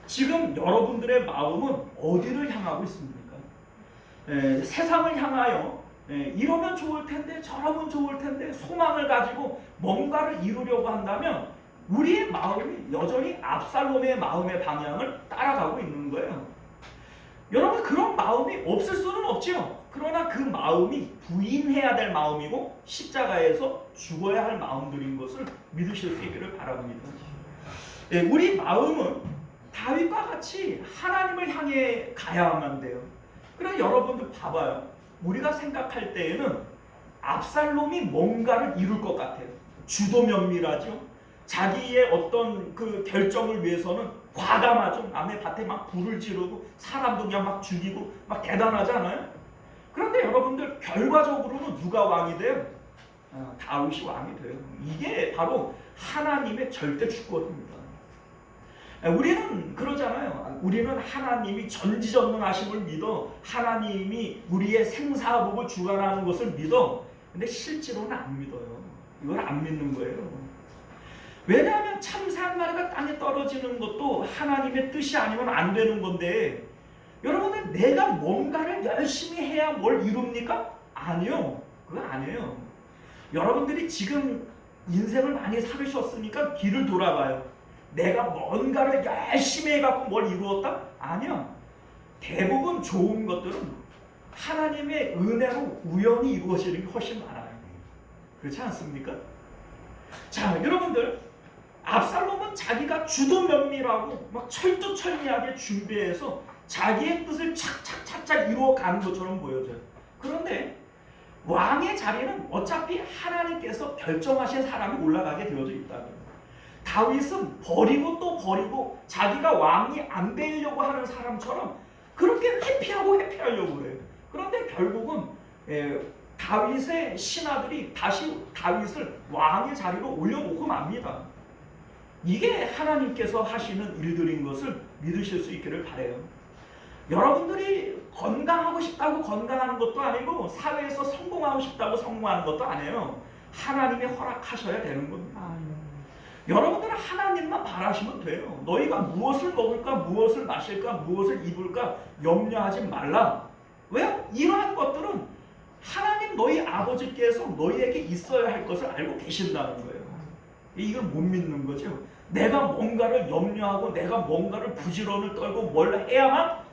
지금 여러분들의 마음은 어디를 향하고 있습니까? 세상을 향하여 이러면 좋을 텐데 저러면 좋을 텐데 소망을 가지고 뭔가를 이루려고 한다면 우리의 마음이 여전히 압살롬의 마음의 방향을 따라가고 있는 거예요. 여러분, 그런 마음이 없을 수는 없죠. 그러나 그 마음이 부인해야 될 마음이고 십자가에서 죽어야 할 마음들인 것을 믿으실 수 있기를 바랍니다. 우리 마음은 다윗과 같이 하나님을 향해 가야만 돼요. 그러나 여러분들 봐봐요. 우리가 생각할 때에는 압살롬이 뭔가를 이룰 것 같아요. 주도 면밀하죠. 자기의 어떤 그 결정을 위해서는 과감하죠. 남의 밭에 막 불을 지르고 사람도 그냥 막 죽이고 막 대단하잖아요. 그런데 여러분들 결과적으로는 누가 왕이 돼요? 다윗이 왕이 돼요. 이게 바로 하나님의 절대 주권입니다. 우리는 그러잖아요. 우리는 하나님이 전지전능하심을 믿어, 하나님이 우리의 생사복을 주관하는 것을 믿어. 근데 실제로는 안 믿어요. 이걸 안 믿는 거예요. 왜냐하면 참새 한 마리가 땅에 떨어지는 것도 하나님의 뜻이 아니면 안 되는 건데, 여러분들 내가 뭔가를 열심히 해야 뭘 이룹니까? 아니요. 그거 아니에요. 여러분들이 지금 인생을 많이 살으셨으니까 뒤를 돌아봐요. 내가 뭔가를 열심히 해갖고 뭘 이루었다? 아니요. 대부분 좋은 것들은 하나님의 은혜로 우연히 이루어지는 게 훨씬 많아요. 그렇지 않습니까? 자, 여러분들, 압살롬은 자기가 주도 면밀하고 막 철두철미하게 준비해서 자기의 뜻을 착착착착 이루어가는 것처럼 보여져요. 그런데 왕의 자리는 어차피 하나님께서 결정하신 사람이 올라가게 되어져 있다고요. 다윗은 버리고 또 버리고 자기가 왕이 안 되려고 하는 사람처럼 그렇게 회피하려고 그래요. 그런데 결국은 다윗의 신하들이 다시 다윗을 왕의 자리로 올려놓고 맙니다. 이게 하나님께서 하시는 일들인 것을 믿으실 수 있기를 바라요. 여러분들이 건강하고 싶다고 건강하는 것도 아니고 사회에서 성공하고 싶다고 성공하는 것도 아니에요. 하나님이 허락하셔야 되는 겁니다. 여러분들은 하나님만 바라시면 돼요. 너희가 무엇을 먹을까, 무엇을 마실까, 무엇을 입을까 염려하지 말라. 왜요? 이러한 것들은 하나님 너희 아버지께서 너희에게 있어야 할 것을 알고 계신다는 거예요. 이걸 못 믿는 거죠. 내가 뭔가를 염려하고 내가 뭔가를 부지런을 떨고 뭘 해야만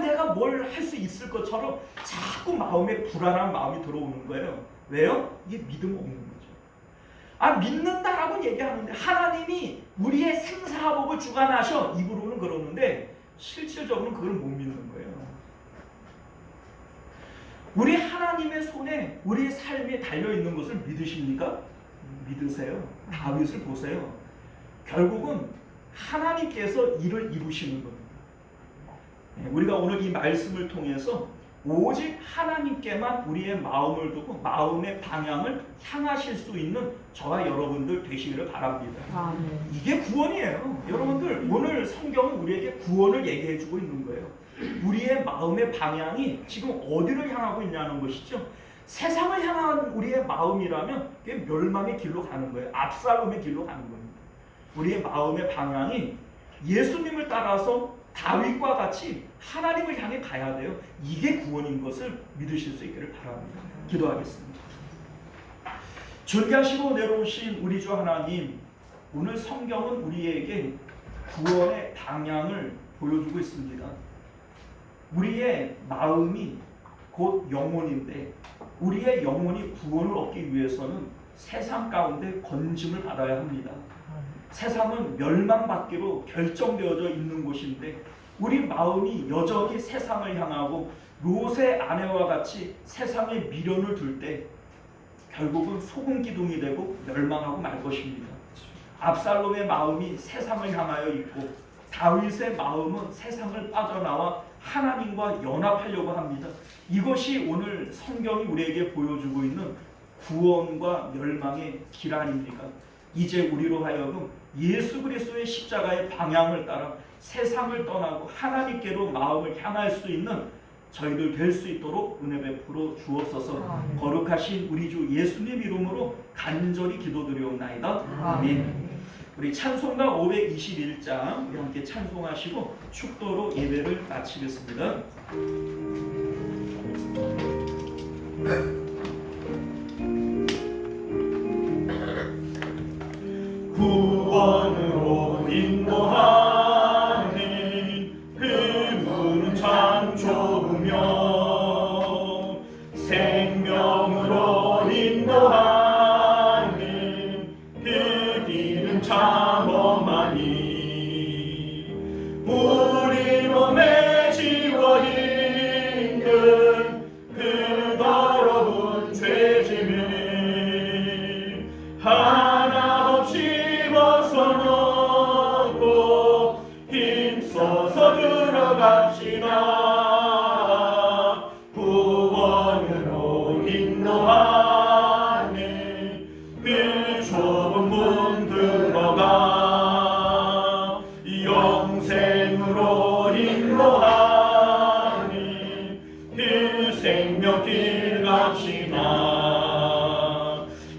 내가 뭘 할 수 있을 것처럼 자꾸 마음에 불안한 마음이 들어오는 거예요. 왜요? 이게 믿음 없는 거죠. 믿는다라고 얘기하는데 하나님이 우리의 생사복을 주관하셔, 입으로는 그러는데 실질적으로는 그걸 못 믿는 거예요. 우리 하나님의 손에 우리 삶이 달려있는 것을 믿으십니까? 믿으세요? 다윗을 보세요. 결국은 하나님께서 일을 이루시는 겁니다. 우리가 오늘 이 말씀을 통해서 오직 하나님께만 우리의 마음을 두고 마음의 방향을 향하실 수 있는 저와 여러분들 되시기를 바랍니다. 아멘. 이게 구원이에요. 여러분들 오늘 성경은 우리에게 구원을 얘기해 주고 있는 거예요. 우리의 마음의 방향이 지금 어디를 향하고 있냐는 것이죠. 세상을 향한 우리의 마음이라면 그게 멸망의 길로 가는 거예요. 압살롬의 길로 가는 겁니다. 우리의 마음의 방향이 예수님을 따라서 다윗과 같이 하나님을 향해 가야 돼요. 이게 구원인 것을 믿으실 수 있기를 바랍니다. 기도하겠습니다. 존귀하시고 내려오신 우리 주 하나님, 오늘 성경은 우리에게 구원의 방향을 보여주고 있습니다. 우리의 마음이 곧 영혼인데 우리의 영혼이 구원을 얻기 위해서는 세상 가운데 건짐을 받아야 합니다. 세상은 멸망받기로 결정되어져 있는 곳인데 우리 마음이 여전히 세상을 향하고 롯의 아내와 같이 세상에 미련을 둘 때 결국은 소금 기둥이 되고 멸망하고 말 것입니다. 압살롬의 마음이 세상을 향하여 있고 다윗의 마음은 세상을 빠져나와 하나님과 연합하려고 합니다. 이것이 오늘 성경이 우리에게 보여주고 있는 구원과 멸망의 길 아닙니까? 이제 우리로 하여금 예수 그리스도의 십자가의 방향을 따라 세상을 떠나고 하나님께로 마음을 향할 수 있는 저희들 될 수 있도록 은혜 베풀어 주옵소서. 거룩하신 우리 주 예수님 이름으로 간절히 기도드리옵나이다. 아멘. 우리 찬송가 521장 우리 함께 찬송하시고 축도로 예배를 마치겠습니다. 구원으로 인도하는 그분은 참 좋으며 생명으로 인도하는 그 길은 참 험하니 우리 몸에 지워 있는 그 더러운 죄짐을 하나 없이 벗어놓고 힘써서 들어갑시다. 구원으로 인도하는 그 좁은 문 들어가 영생으로 인도하는 그 생명길 갑시다.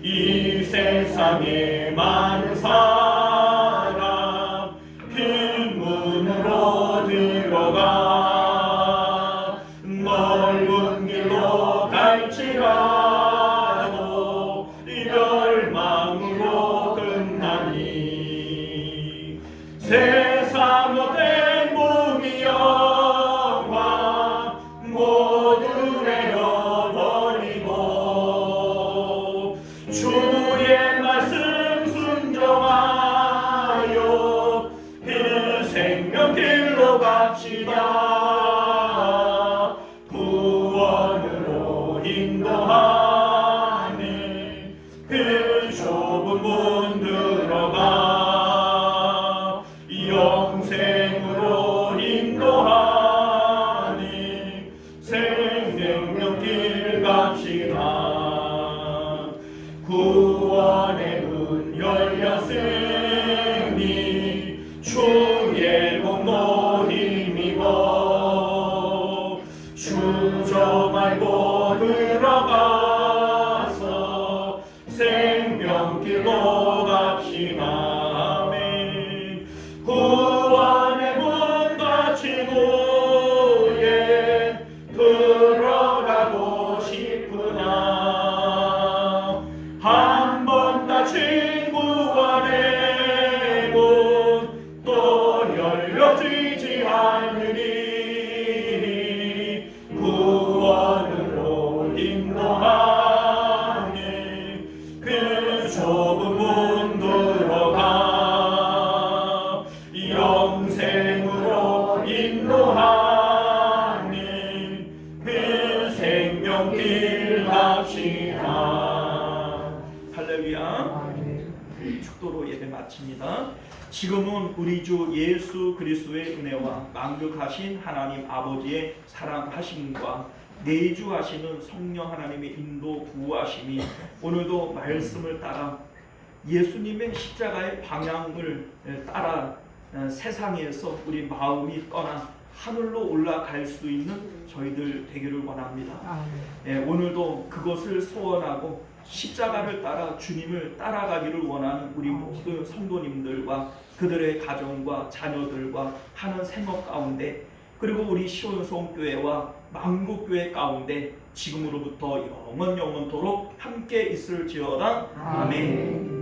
이 세상에 많은 사람 그 문으로 들어가 넓은 길로 갈지라도 멸망으로 끝나니 세상 못된 무기 영화 모두 내려버리고 주의 말씀 순종하여 그 생명길로 갑시다. 구원으로 인도하는 그 좁은 문 들어가 영생으로 인도하는 생명길 갑시다. 구원의 문 열렸으니 주의 공로 힘입어 주저 말고 들어가서 생명길로 갑시다. 아멘. 구원의 문 닫히고에 들어가고 싶으나 한 번 닫힌 구원의 문 또 열려지지 않으니 구원으로 인도하는 그 좁은 문 들어가 영생으로 인도하는 그 생명길 갑시다. 할렐루야. 할렐루야. 아멘. 축도로 예배 마칩니다. 지금은 우리 주 예수 그리스도의 은혜와 만극하신 하나님 아버지의 사랑하심과 내주하시는 성령 하나님의 인도 구하심이 오늘도 말씀을 따라 예수님의 십자가의 방향을 따라 세상에서 우리 마음이 떠나 하늘로 올라갈 수 있는 저희들 되기를 원합니다. 아멘. 오늘도 그것을 소원하고 십자가를 따라 주님을 따라가기를 원하는 우리 모든 성도님들과 그들의 가정과 자녀들과 하는 생업 가운데 그리고 우리 시온성교회와 만국교회 가운데 지금으로부터 영원토록 함께 있을지어다. 아멘.